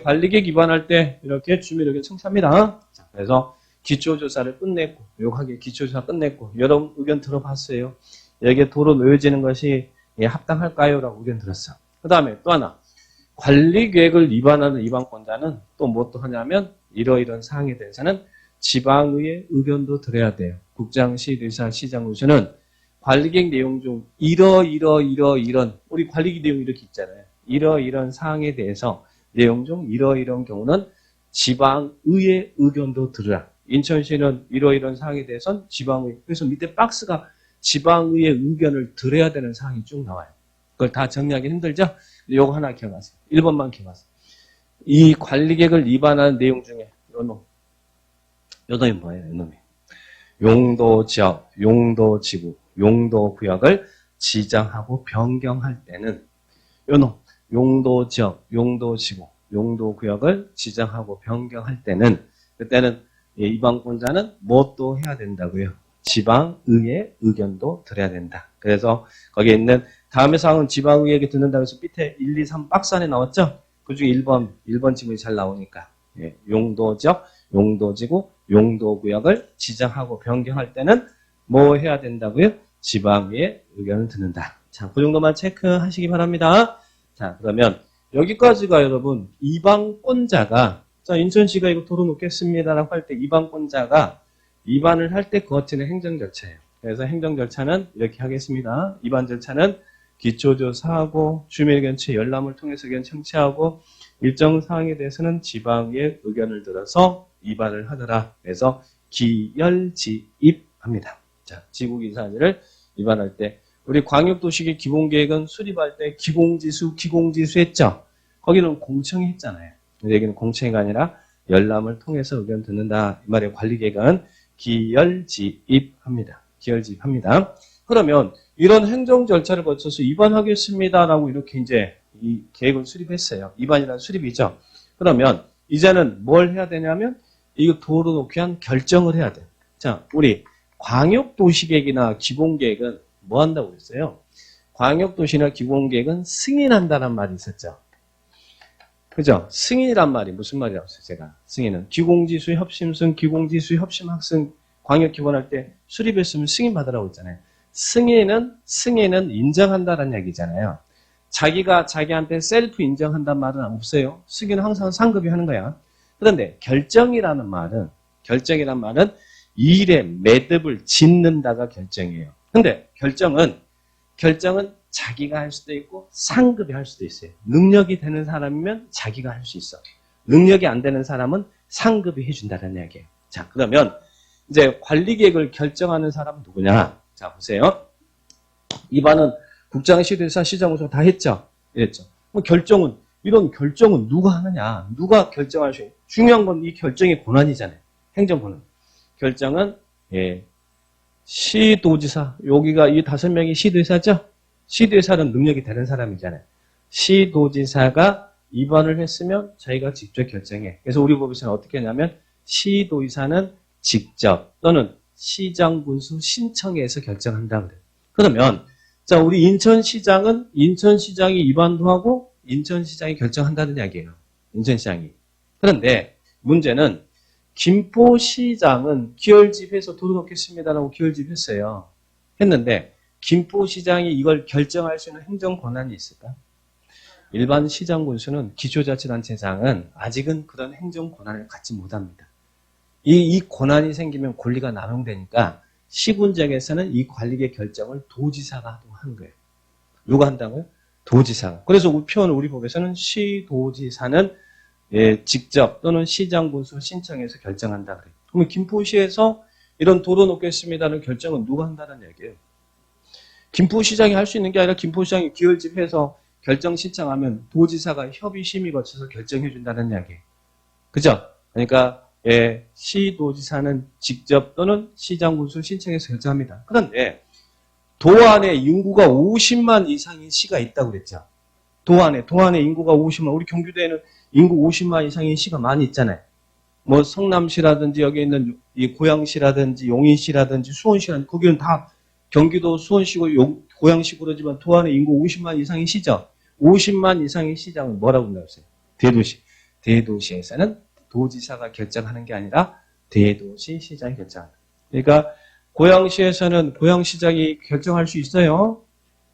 Speaker 1: 관리계획 위반할 때 이렇게 주민 의견 청취합니다. 자, 그래서 기초조사를 끝냈고, 요하게 기초조사 끝냈고, 여러분 의견 들어봤어요. 여기에 도로 놓여지는 것이 합당할까요? 라고 의견 들었어. 그 다음에 또 하나. 관리계획을 위반하는 위반권자는 또 뭐 또 하냐면 이러이러한 사항에 대해서는 지방의회 의견도 들어야 돼요. 국장, 시의사, 시장 의사는 관리계획 내용 중 이런 우리 관리계획 내용 이렇게 있잖아요. 이런 사항에 대해서 내용 중 이러이러한 경우는 지방의회 의견도 들으라. 인천시는 이러이러한 사항에 대해서는 지방의회. 그래서 밑에 박스가 지방의회 의견을 들어야 되는 사항이 쭉 나와요. 그걸 다 정리하기 힘들죠? 요거 하나 기억하세요. 1번만 기억하세요. 이 관리계획을 위반하는 내용 중에 요놈이 뭐예요? 요놈이. 용도지역, 용도지구, 용도구역을 지정하고 변경할 때는 요놈. 용도지역, 용도지구, 용도구역을 지정하고 변경할 때는 그때는 위반권자는 뭐 또 해야 된다고요? 지방의회 의견도 들어야 된다. 그래서 거기에 있는 다음의 사항은 지방의회에게 듣는다고 해서 밑에 1, 2, 3 박스 안에 나왔죠? 그 중에 1번 지문이 잘 나오니까. 용도지역, 용도지구, 용도구역을 지정하고 변경할 때는 뭐 해야 된다고요? 지방의회 의견을 듣는다. 자, 그 정도만 체크하시기 바랍니다. 자, 그러면 여기까지가 여러분 위반권자가 자, 인천시가 이거 도로 놓겠습니다라고 할 때 위반권자가 위반을 할 때 거치는 행정 절차예요. 그래서 행정 절차는 이렇게 하겠습니다. 위반 절차는 기초조사하고 주민의견체 열람을 통해서 의견 청취하고 일정 사항에 대해서는 지방의 의견을 들어서 입안을 하더라. 그래서 기열지입합니다. 자, 지구기사를 입안할 때 우리 광역도시계 기본계획은 수립할 때 기공지수 했죠? 거기는 공청회 했잖아요. 여기는 공청회가 아니라 열람을 통해서 의견 듣는다. 이 말에 관리계획은 기열지입합니다. 기열지입합니다. 그러면 이런 행정 절차를 거쳐서 입안하겠습니다라고 이렇게 이제 이 계획을 수립했어요. 입안이란 수립이죠. 그러면 이제는 뭘 해야 되냐면 이거 도로 놓기 위한 결정을 해야 돼요. 자, 우리 광역도시계획이나 기본계획은 뭐 한다고 그랬어요? 광역도시나 기본계획은 승인한다는 말이 있었죠. 그죠? 승인이란 말이 무슨 말이라고 했어요, 제가? 승인은 기공지수 협심승, 기공지수 협심학승 광역 기본할 때 수립했으면 승인 받으라고 했잖아요. 승인은 인정한다는 얘기잖아요. 자기가 자기한테 셀프 인정한다는 말은 없어요. 승인은 항상 상급이 하는 거야. 그런데 결정이라는 말은 일의 매듭을 짓는다가 결정이에요. 근데 결정은 자기가 할 수도 있고 상급이 할 수도 있어요. 능력이 되는 사람이면 자기가 할 수 있어. 능력이 안 되는 사람은 상급이 해준다는 이야기예요. 자, 그러면 이제 관리계획을 결정하는 사람은 누구냐? 자, 보세요. 이반은 국장, 시도지사, 시장구청 다 했죠? 이랬죠. 그럼 이런 결정은 누가 하느냐? 누가 결정할 수 있는? 중요한 건 이 결정의 권한이잖아요. 행정 권한. 결정은, 시도지사. 여기가 이 5명이 시도지사죠? 시도지사는 능력이 되는 사람이잖아요. 시도지사가 입안을 했으면 자기가 직접 결정해. 그래서 우리 법에서는 어떻게 하냐면, 시도지사는 직접 또는 시장군수 신청해서 결정한다 그래요. 그러면 자, 우리 인천시장이 입안도 하고 인천시장이 결정한다는 이야기예요. 인천시장이. 그런데 문제는 김포시장은 기열집해서 도로 놓겠습니다라고 기열집했어요. 했는데 김포시장이 이걸 결정할 수 있는 행정 권한이 있을까? 일반 시장군수는 기초자치단체장은 아직은 그런 행정 권한을 갖지 못합니다. 이 권한이 생기면 권리가 남용되니까 시군장에서는 이 관리계 결정을 도지사가 하는 거예요. 누가 한다고요? 도지사가. 그래서 우리 법에서는 시도지사는 직접 또는 시장군수 신청해서 결정한다 그래요. 그러면 김포시에서 이런 도로 놓겠습니다는 결정은 누가 한다는 얘기예요? 김포시장이 할 수 있는 게 아니라 김포시장이 기열집해서 결정 신청하면 도지사가 협의심의 거쳐서 결정해 준다는 이야기예요. 그죠? 그러니까 시도지사는 직접 또는 시장군수 신청해서 결정합니다. 그런데 도안에 인구가 50만 이상인 시가 있다고 그랬죠. 도안에 인구가 50만, 우리 경기도에는 인구 50만 이상인 시가 많이 있잖아요. 뭐 성남시라든지 여기 있는 이 고양시라든지 용인시라든지 수원시라든지 거기는 다 경기도 수원시고 고양시 그러지만 도안에 인구 50만 이상인 시죠. 50만 이상인 시장은 뭐라고 불렀어요? 대도시. 대도시에서는 도지사가 결정하는 게 아니라 대도시 시장이 결정한다. 그러니까 고양시에서는 고양시장이 결정할 수 있어요.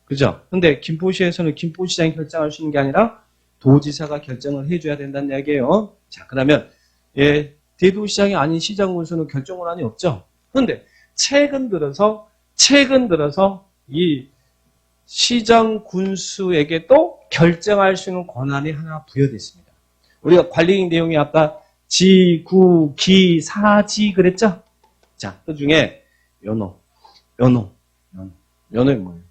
Speaker 1: 그죠? 근데 김포시에서는 김포시장이 결정할 수 있는 게 아니라 도지사가 결정을 해줘야 된다는 이야기예요. 자, 그러면 대도시장이 아닌 시장군수는 결정 권한이 없죠. 그런데 최근 들어서 이 시장군수에게도 결정할 수 있는 권한이 하나 부여됐습니다. 우리가 관리계획 내용이 아까 지, 구, 기, 사지 그랬죠? 자, 그 중에 연호는 뭐예요?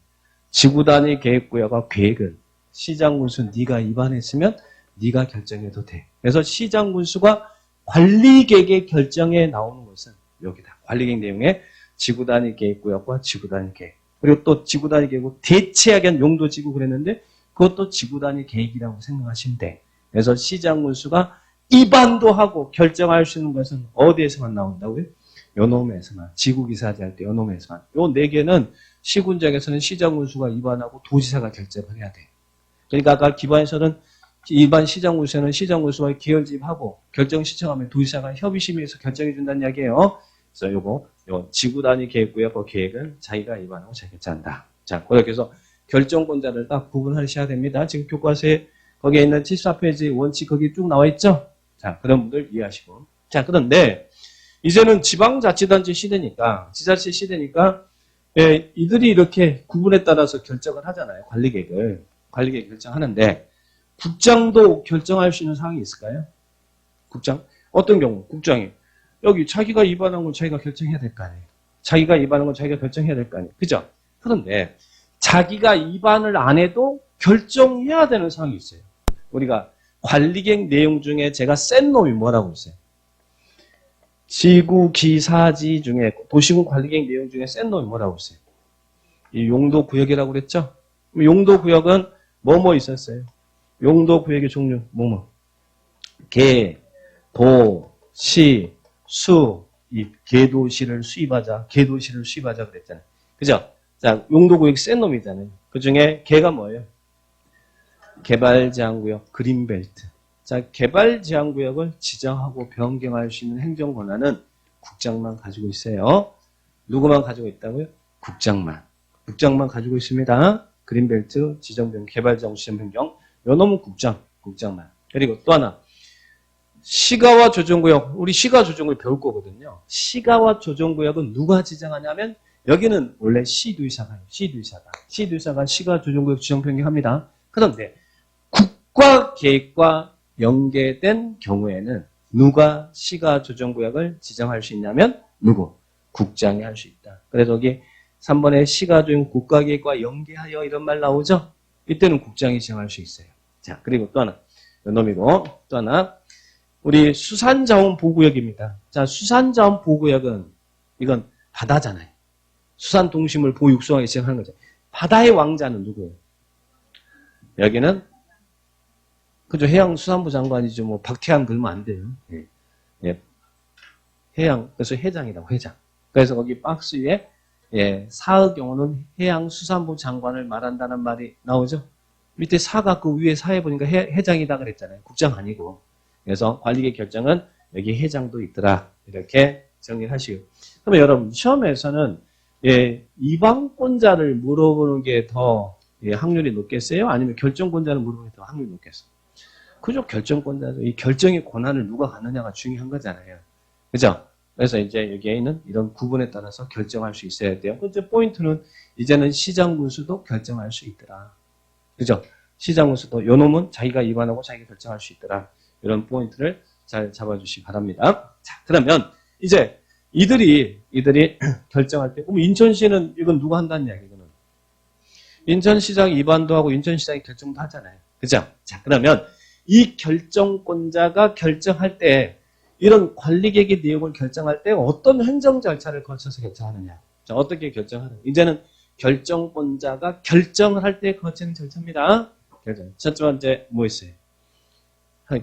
Speaker 1: 지구단위 계획구역과 계획은 시장군수 네가 입안했으면 네가 결정해도 돼. 그래서 시장군수가 관리계획의 결정에 나오는 것은 여기다. 관리계획 내용에 지구단위 계획구역과 지구단위 계획. 그리고 또 지구단위 계획 대체하기 위한 용도지구 그랬는데 그것도 지구단위 계획이라고 생각하시면 돼. 그래서 시장군수가 입안도 하고 결정할 수 있는 것은 어디에서만 나온다고요? 요놈에서만. 지구기사제 할 때 요놈에서만. 요 4개는 시군장에서는 시장군수가 입안하고 도지사가 결정을 해야 돼. 그러니까 아까 기반에서는 일반 시장군수는 시장군수와 계열집하고 결정 신청하면 도지사가 협의심의해서 결정해 준다는 이야기예요. 그래서 요 지구단위 계획구역 그 계획은 자기가 입안하고 자기가 결정한다. 자, 그렇게 해서 결정권자를 딱 구분하셔야 됩니다. 지금 교과서에 거기에 있는 74페이지 원칙 거기 쭉 나와 있죠? 자, 그런 분들 이해하시고. 자, 그런데 이제는 지방자치단체 시대니까, 지자체 시대니까 예, 이들이 이렇게 구분에 따라서 결정을 하잖아요. 관리계획을. 관리계획 결정하는데 국장도 결정할 수 있는 사항이 있을까요? 국장? 어떤 경우? 국장이 여기 자기가 위반한 건 자기가 결정해야 될 거 아니에요. 자기가 위반한 건 자기가 결정해야 될 거 아니에요. 그죠? 그런데 자기가 위반을 안 해도 결정해야 되는 사항이 있어요. 우리가 관리계획 내용 중에 제가 센 놈이 뭐라고 했어요? 지구 기사지 중에 도시군 관리계획 내용 중에 센 놈이 뭐라고 했어요? 이 용도구역이라고 그랬죠? 용도구역은 뭐뭐 있었어요? 용도구역의 종류 뭐뭐? 개, 도, 시, 수, 이 개도시를 수입하자, 개도시를 수입하자 그랬잖아요. 그죠? 자, 용도구역 센 놈이잖아요. 그 중에 개가 뭐예요? 개발제한구역, 그린벨트. 자, 개발제한구역을 지정하고 변경할 수 있는 행정 권한은 국장만 가지고 있어요. 누구만 가지고 있다고요? 국장만. 국장만 가지고 있습니다. 그린벨트, 지정변경, 개발제한구역 지정변경. 요 놈은 국장만. 그리고 또 하나. 시가와 조정구역, 우리 시가 조정구역 배울 거거든요. 시가와 조정구역은 누가 지정하냐면 여기는 원래 시도의사가 시가 조정구역 지정 변경합니다. 그런데 국가계획과 연계된 경우에는 누가 시가 조정구역을 지정할 수 있냐면 누구? 국장이 할 수 있다. 그래서 여기 3번에 시가 조정 국가계획과 연계하여 이런 말 나오죠? 이때는 국장이 지정할 수 있어요. 자, 그리고 또 하나. 요 놈이고 또 하나. 우리 수산자원보호구역입니다. 자, 수산자원보호구역은 이건 바다잖아요. 수산동식물 보호 육성하게 지정하는 거죠. 바다의 왕자는 누구예요? 여기는 그죠? 해양수산부 장관이죠. 뭐 박태환 그러면 안 돼요. 예. 예. 해양 그래서 회장이라고 회장. 그래서 거기 박스 위에 예, 사의 경우는 해양수산부 장관을 말한다는 말이 나오죠. 밑에 사가 그 위에 사에 보니까 회장이다 그랬잖아요. 국장 아니고. 그래서 관리계획 결정은 여기 회장도 있더라. 이렇게 정리하시고. 그러면 여러분 시험에서는 예, 이방권자를 물어보는 게 더 예, 확률이 높겠어요? 아니면 결정권자를 물어보는 게 더 확률이 높겠어요? 그죠? 결정권자죠. 이 결정의 권한을 누가 갖느냐가 중요한 거잖아요. 그죠? 그래서 이제 여기에 있는 이런 구분에 따라서 결정할 수 있어야 돼요. 번째 포인트는 이제는 시장군수도 결정할 수 있더라. 그죠? 시장군수도 요 놈은 자기가 위반하고 자기가 결정할 수 있더라. 이런 포인트를 잘 잡아주시기 바랍니다. 자, 그러면 이제 이들이 결정할 때, 그럼 인천시는 이건 누가 한다는 이야기거든. 인천시장 위반도 하고 인천시장이 결정도 하잖아요. 그죠? 자, 그러면 이 결정권자가 결정할 때 이런 관리계획의 내용을 결정할 때 어떤 행정 절차를 거쳐서 결정하느냐. 자, 어떻게 결정하느냐. 이제는 결정권자가 결정을 할 때 거치는 절차입니다. 결정. 첫 번째 뭐 있어요?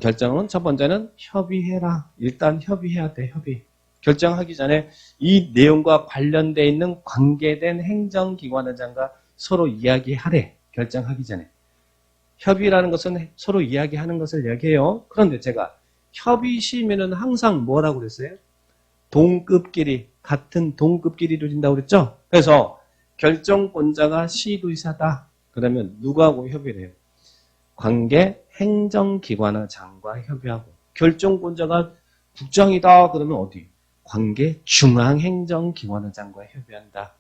Speaker 1: 결정은 첫 번째는 협의해라. 일단 협의해야 돼. 협의. 결정하기 전에 이 내용과 관련되어 있는 관계된 행정기관장과 서로 이야기하래. 결정하기 전에. 협의라는 것은 서로 이야기하는 것을 이야기해요. 그런데 제가 협의 시면은 항상 뭐라고 그랬어요? 동급끼리, 같은 동급끼리를 준다고 그랬죠? 그래서 결정권자가 시도의사다. 그러면 누구하고 협의를 해요? 관계 행정기관장과 협의하고. 결정권자가 국장이다. 그러면 어디? 관계 중앙행정기관장과 협의한다.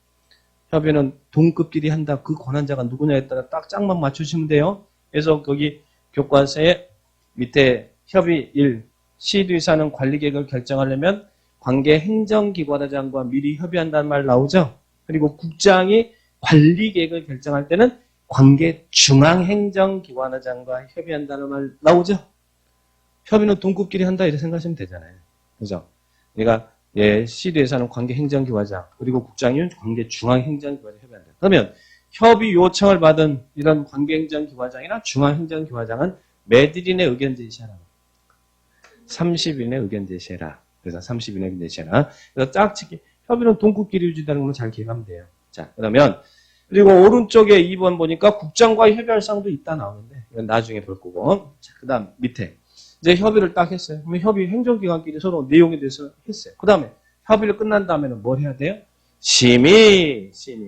Speaker 1: 협의는 동급끼리 한다. 그 권한자가 누구냐에 따라 딱 짝만 맞추시면 돼요. 그래서 거기 교과서에 밑에 협의 1, 시도의사는 관리계획을 결정하려면 관계 행정기관장과 미리 협의한다는 말 나오죠. 그리고 국장이 관리계획을 결정할 때는 관계 중앙행정기관장과 협의한다는 말 나오죠. 협의는 동급끼리 한다 이렇게 생각하시면 되잖아요. 그죠? 그러니까 예, 시도의사는 관계 행정기관장 그리고 국장이 관계 중앙행정기관장 협의한다. 그러면 협의 요청을 받은 이런 관계행정기관장이나 중앙행정기관장은 매들인의 의견 제시하라. 30인의 의견 제시해라. 그래서 30인의 의견 제시해라. 그래서 짝짓기 협의는 동급끼리 유지되는 걸 잘 기억하면 돼요. 자, 그러면 그리고 오른쪽에 2번 보니까 국장과 협의할 사항도 있다 나오는데 이건 나중에 볼 거고. 자, 그다음 밑에 이제 협의를 딱 했어요. 그러면 협의 행정기관끼리 서로 내용에 대해서 했어요. 그다음에 협의를 끝난 다음에는 뭘 해야 돼요?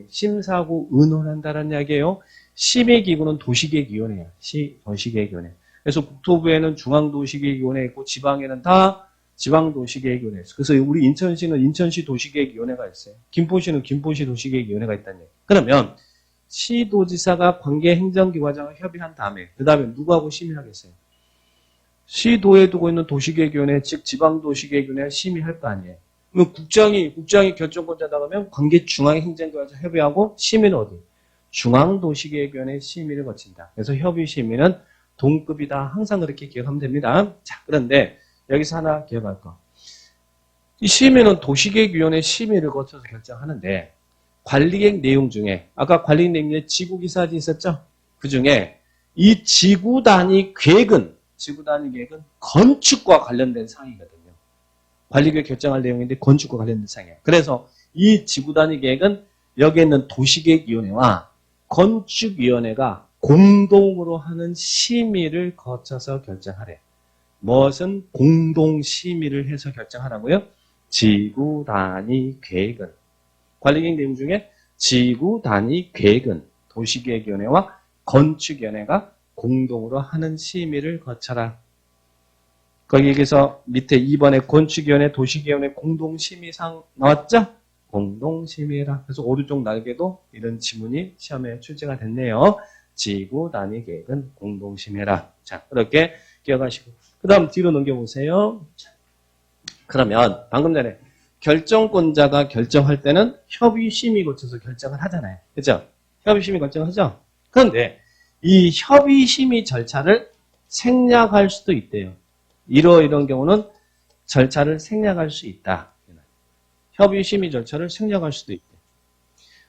Speaker 1: 심사하고 의논한다는 이야기예요. 심의기구는 도시계획위원회예요. 도시계획위원회. 그래서 국토부에는 중앙도시계획위원회 있고 지방에는 다 지방도시계획위원회. 그래서 우리 인천시는 인천시 도시계획위원회가 있어요. 김포시는 김포시 도시계획위원회가 있다는 얘기. 그러면 시도지사가 관계 행정기관장과 협의한 다음에 그 다음에 누구하고 심의하겠어요? 시도에 두고 있는 도시계획위원회, 즉 지방도시계획위원회가 심의할 거 아니에요. 그럼 국장이 결정권자다 그러면 관계 중앙행정기관에서 협의하고 심의는 어디? 중앙도시계획위원회 심의를 거친다. 그래서 협의 심의는 동급이다. 항상 그렇게 기억하면 됩니다. 자, 그런데 여기서 하나 기억할 거. 이 심의는 도시계획위원회 심의를 거쳐서 결정하는데 관리계획 내용 중에 아까 관리계획 내용 중에 지구기사지 있었죠? 그 중에 이 지구단위 계획은 건축과 관련된 사항이거든요. 관리계획 결정할 내용인데 건축과 관련된 사항이에요. 그래서 이 지구단위 계획은 여기에 있는 도시계획위원회와 건축위원회가 공동으로 하는 심의를 거쳐서 결정하래. 무엇은 공동심의를 해서 결정하라고요? 지구단위 계획은 관리계획 내용 중에 지구단위 계획은 도시계획위원회와 건축위원회가 공동으로 하는 심의를 거쳐라. 거기에서 밑에 2번에 건축위원회, 도시계획위원회 공동심의상 나왔죠? 공동심의라. 그래서 오른쪽 날개도 이런 지문이 시험에 출제가 됐네요. 지구단위 계획은 공동심의라. 자, 그렇게 기억하시고. 그 다음 뒤로 넘겨보세요. 그러면 방금 전에 결정권자가 결정할 때는 협의심의 거쳐서 결정을 하잖아요. 그죠? 협의심의 결정하죠? 그런데 이 협의심의 절차를 생략할 수도 있대요. 이런 경우는 절차를 생략할 수 있다. 협의심의 절차를 생략할 수도 있대.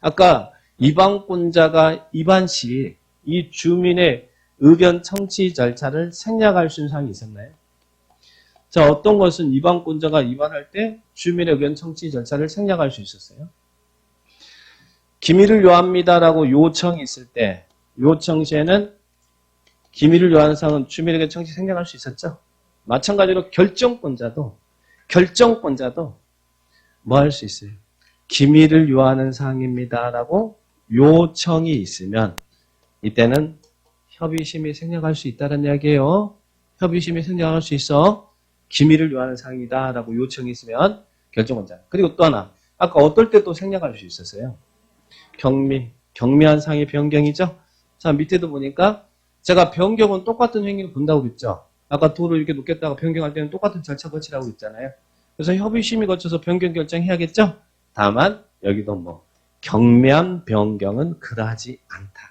Speaker 1: 아까 이방권자가 입안 시 이 주민의 의견 청취 절차를 생략할 수 있는 사항이 있었나요? 자, 어떤 것은 이방권자가 입안할 때 주민의 의견 청취 절차를 생략할 수 있었어요? 기밀을 요합니다라고 요청이 있을 때 요청 시에는 기밀을 요하는 사항은 주민의 의견 청취 생략할 수 있었죠? 마찬가지로 결정권자도 뭐 할 수 있어요? 기밀을 요하는 사항입니다라고 요청이 있으면 이때는 협의심이 생략할 수 있다는 이야기예요. 협의심이 생략할 수 있어. 기밀을 요하는 사항이다라고 요청이 있으면 결정권자. 그리고 또 하나. 아까 어떨 때 또 생략할 수 있었어요? 경미한 사항의 변경이죠. 자, 밑에도 보니까 제가 변경은 똑같은 행위를 본다고 그랬죠. 아까 도를 이렇게 놓겠다가 변경할 때는 똑같은 절차 거치라고 했잖아요. 그래서 협의심이 거쳐서 변경 결정해야겠죠. 다만 여기도 뭐 경미한 변경은 그러하지 않다.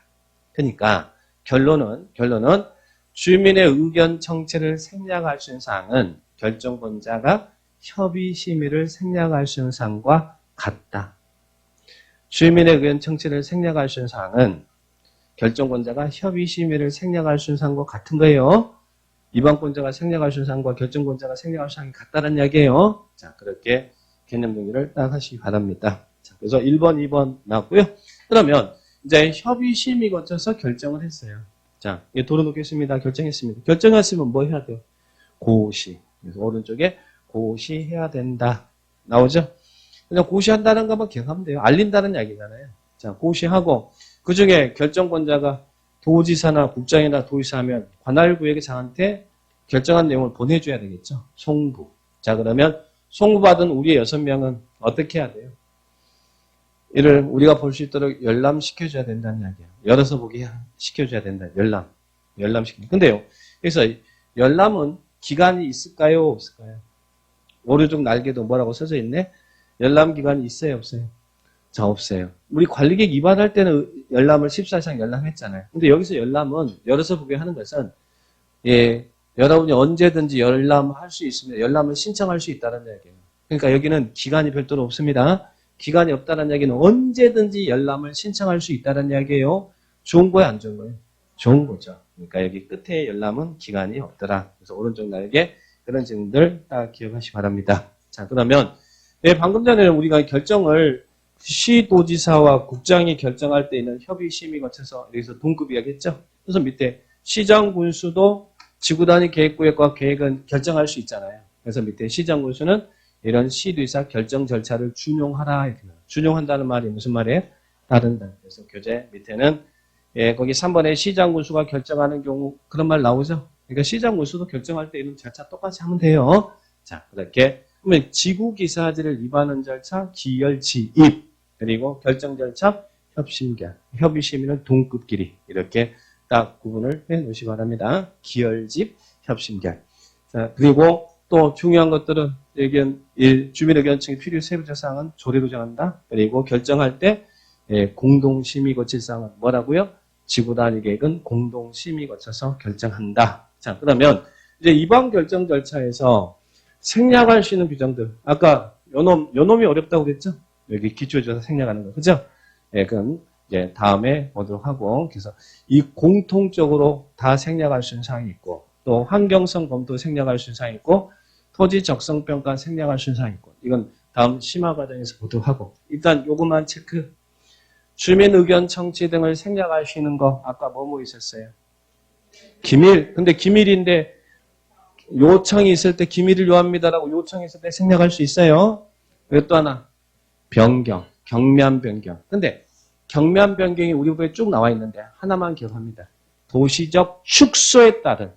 Speaker 1: 그러니까 결론은 주민의 의견 청취를 생략할 수 있는 사항은 결정권자가 협의심의를 생략할 수 있는 사항과 같다. 주민의 의견 청취를 생략할 수 있는 사항은 결정권자가 협의심의를 생략할 수 있는 사항과 같은 거예요. 이방권자가 생략할 수 있는 사항과 결정권자가 생략할 수 있는 사항이 같다는 이야기예요. 자, 그렇게 개념 정리를 딱 하시기 바랍니다. 자, 그래서 1번, 2번 나왔고요. 그러면 이제 협의심의 거쳐서 결정을 했어요. 자, 도로 놓겠습니다. 결정했습니다. 결정했으면 뭐 해야 돼요? 고시. 그래서 오른쪽에 고시해야 된다. 나오죠? 그냥 고시한다는 것만 기억하면 돼요. 알린다는 이야기잖아요. 자, 고시하고 그 중에 결정권자가 도지사나 국장이나 도지사 하면 관할구역의 장한테 결정한 내용을 보내줘야 되겠죠. 송부. 자, 그러면 송부받은 우리 6명은 어떻게 해야 돼요? 이를 우리가 볼 수 있도록 열람시켜줘야 된다는 이야기예요. 열어서 보게 시켜줘야 된다. 열람시키는. 근데요, 그래서 열람은 기간이 있을까요? 없을까요? 오른쪽 날개도 뭐라고 써져 있네? 열람 기간이 있어요? 없어요? 자, 없어요. 우리 관리계획 위반할 때는 열람을 14상 열람했잖아요. 근데 여기서 열람은 열어서 보게 하는 것은 여러분이 언제든지 열람할 수 있으면 열람을 신청할 수 있다는 이야기예요. 그러니까 여기는 기간이 별도로 없습니다. 기간이 없다는 이야기는 언제든지 열람을 신청할 수 있다는 이야기예요. 좋은 거예요, 안 좋은 거예요? 좋은 거죠. 그러니까 여기 끝에 열람은 기간이 없더라. 그래서 오른쪽 날개 그런 점들 딱 기억하시기 바랍니다. 자, 그러면 방금 전에 우리가 결정을 시도지사와 국장이 결정할 때 있는 협의심의 거쳐서 여기서 동급 이야기했죠. 그래서 밑에 시장군수도 지구단위 계획구역과 계획은 결정할 수 있잖아요. 그래서 밑에 시장군수는 이런 시도지사 결정 절차를 준용하라. 이렇게 준용한다는 말이 무슨 말이에요? 따른다. 그래서 교재 밑에는 거기 3번에 시장군수가 결정하는 경우 그런 말 나오죠. 그러니까 시장군수도 결정할 때 이런 절차 똑같이 하면 돼요. 자, 그렇게. 그러면 지구기사지를 위반한 절차, 기열지입. 그리고 결정 절차, 협심결. 협의심의는 동급끼리. 이렇게 딱 구분을 해 놓으시기 바랍니다. 기열집, 협심결. 자, 그리고 또 중요한 것들은 주민의견청의 필요 세부적 사항은 조례로 정한다. 그리고 결정할 때 공동심의 거칠 사항은 뭐라고요? 지구단위 계획은 공동심의 거쳐서 결정한다. 자, 그러면 이제 이번 결정 절차에서 생략할 수 있는 규정들. 아까 요놈이 어렵다고 그랬죠? 여기 기초조사 생략하는 거. 그죠? 예, 그럼 이제 다음에 보도록 하고. 그래서 이 공통적으로 다 생략할 수 있는 사항이 있고, 또 환경성 검토 생략할 수 있는 사항이 있고, 토지 적성 평가 생략할 수 있는 사항이 있고, 이건 다음 심화 과정에서 보도록 하고. 일단 요것만 체크. 주민 의견 청취 등을 생략할 수 있는 거, 아까 뭐뭐 있었어요? 기밀. 근데 기밀인데, 요청이 있을 때 기밀을 요합니다라고 요청이 있을 때 생략할 수 있어요. 그리고 또 하나, 변경, 경면 변경. 근데 경면 변경이 우리 법에 쭉 나와 있는데 하나만 기억합니다. 도시적 축소에 따른,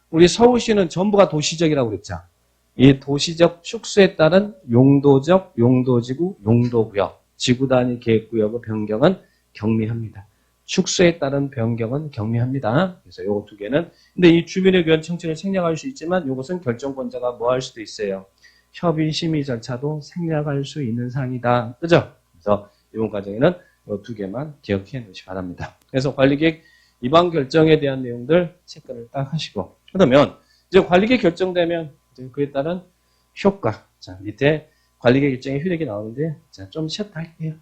Speaker 1: 우리 서울시는 전부가 도시적이라고 그랬죠. 이 도시적 축소에 따른 용도적, 용도지구, 용도구역, 지구단위 계획구역의 변경은 경미합니다. 축소에 따른 변경은 경미합니다. 그래서 요거 두 개는. 근데 이 주민의 의견 청취를 생략할 수 있지만 이것은 결정권자가 뭐 할 수도 있어요. 협의 심의 절차도 생략할 수 있는 사항이다. 그죠? 그래서 이번 과정에는 이 두 개만 기억해 놓으시기 바랍니다. 그래서 관리계획 위반 결정에 대한 내용들 체크를 딱 하시고. 그러면 이제 관리계획 결정되면 이제 그에 따른 효과. 자, 밑에 관리계획 결정의 효력이 나오는데, 자, 좀 쉬었다 할게요.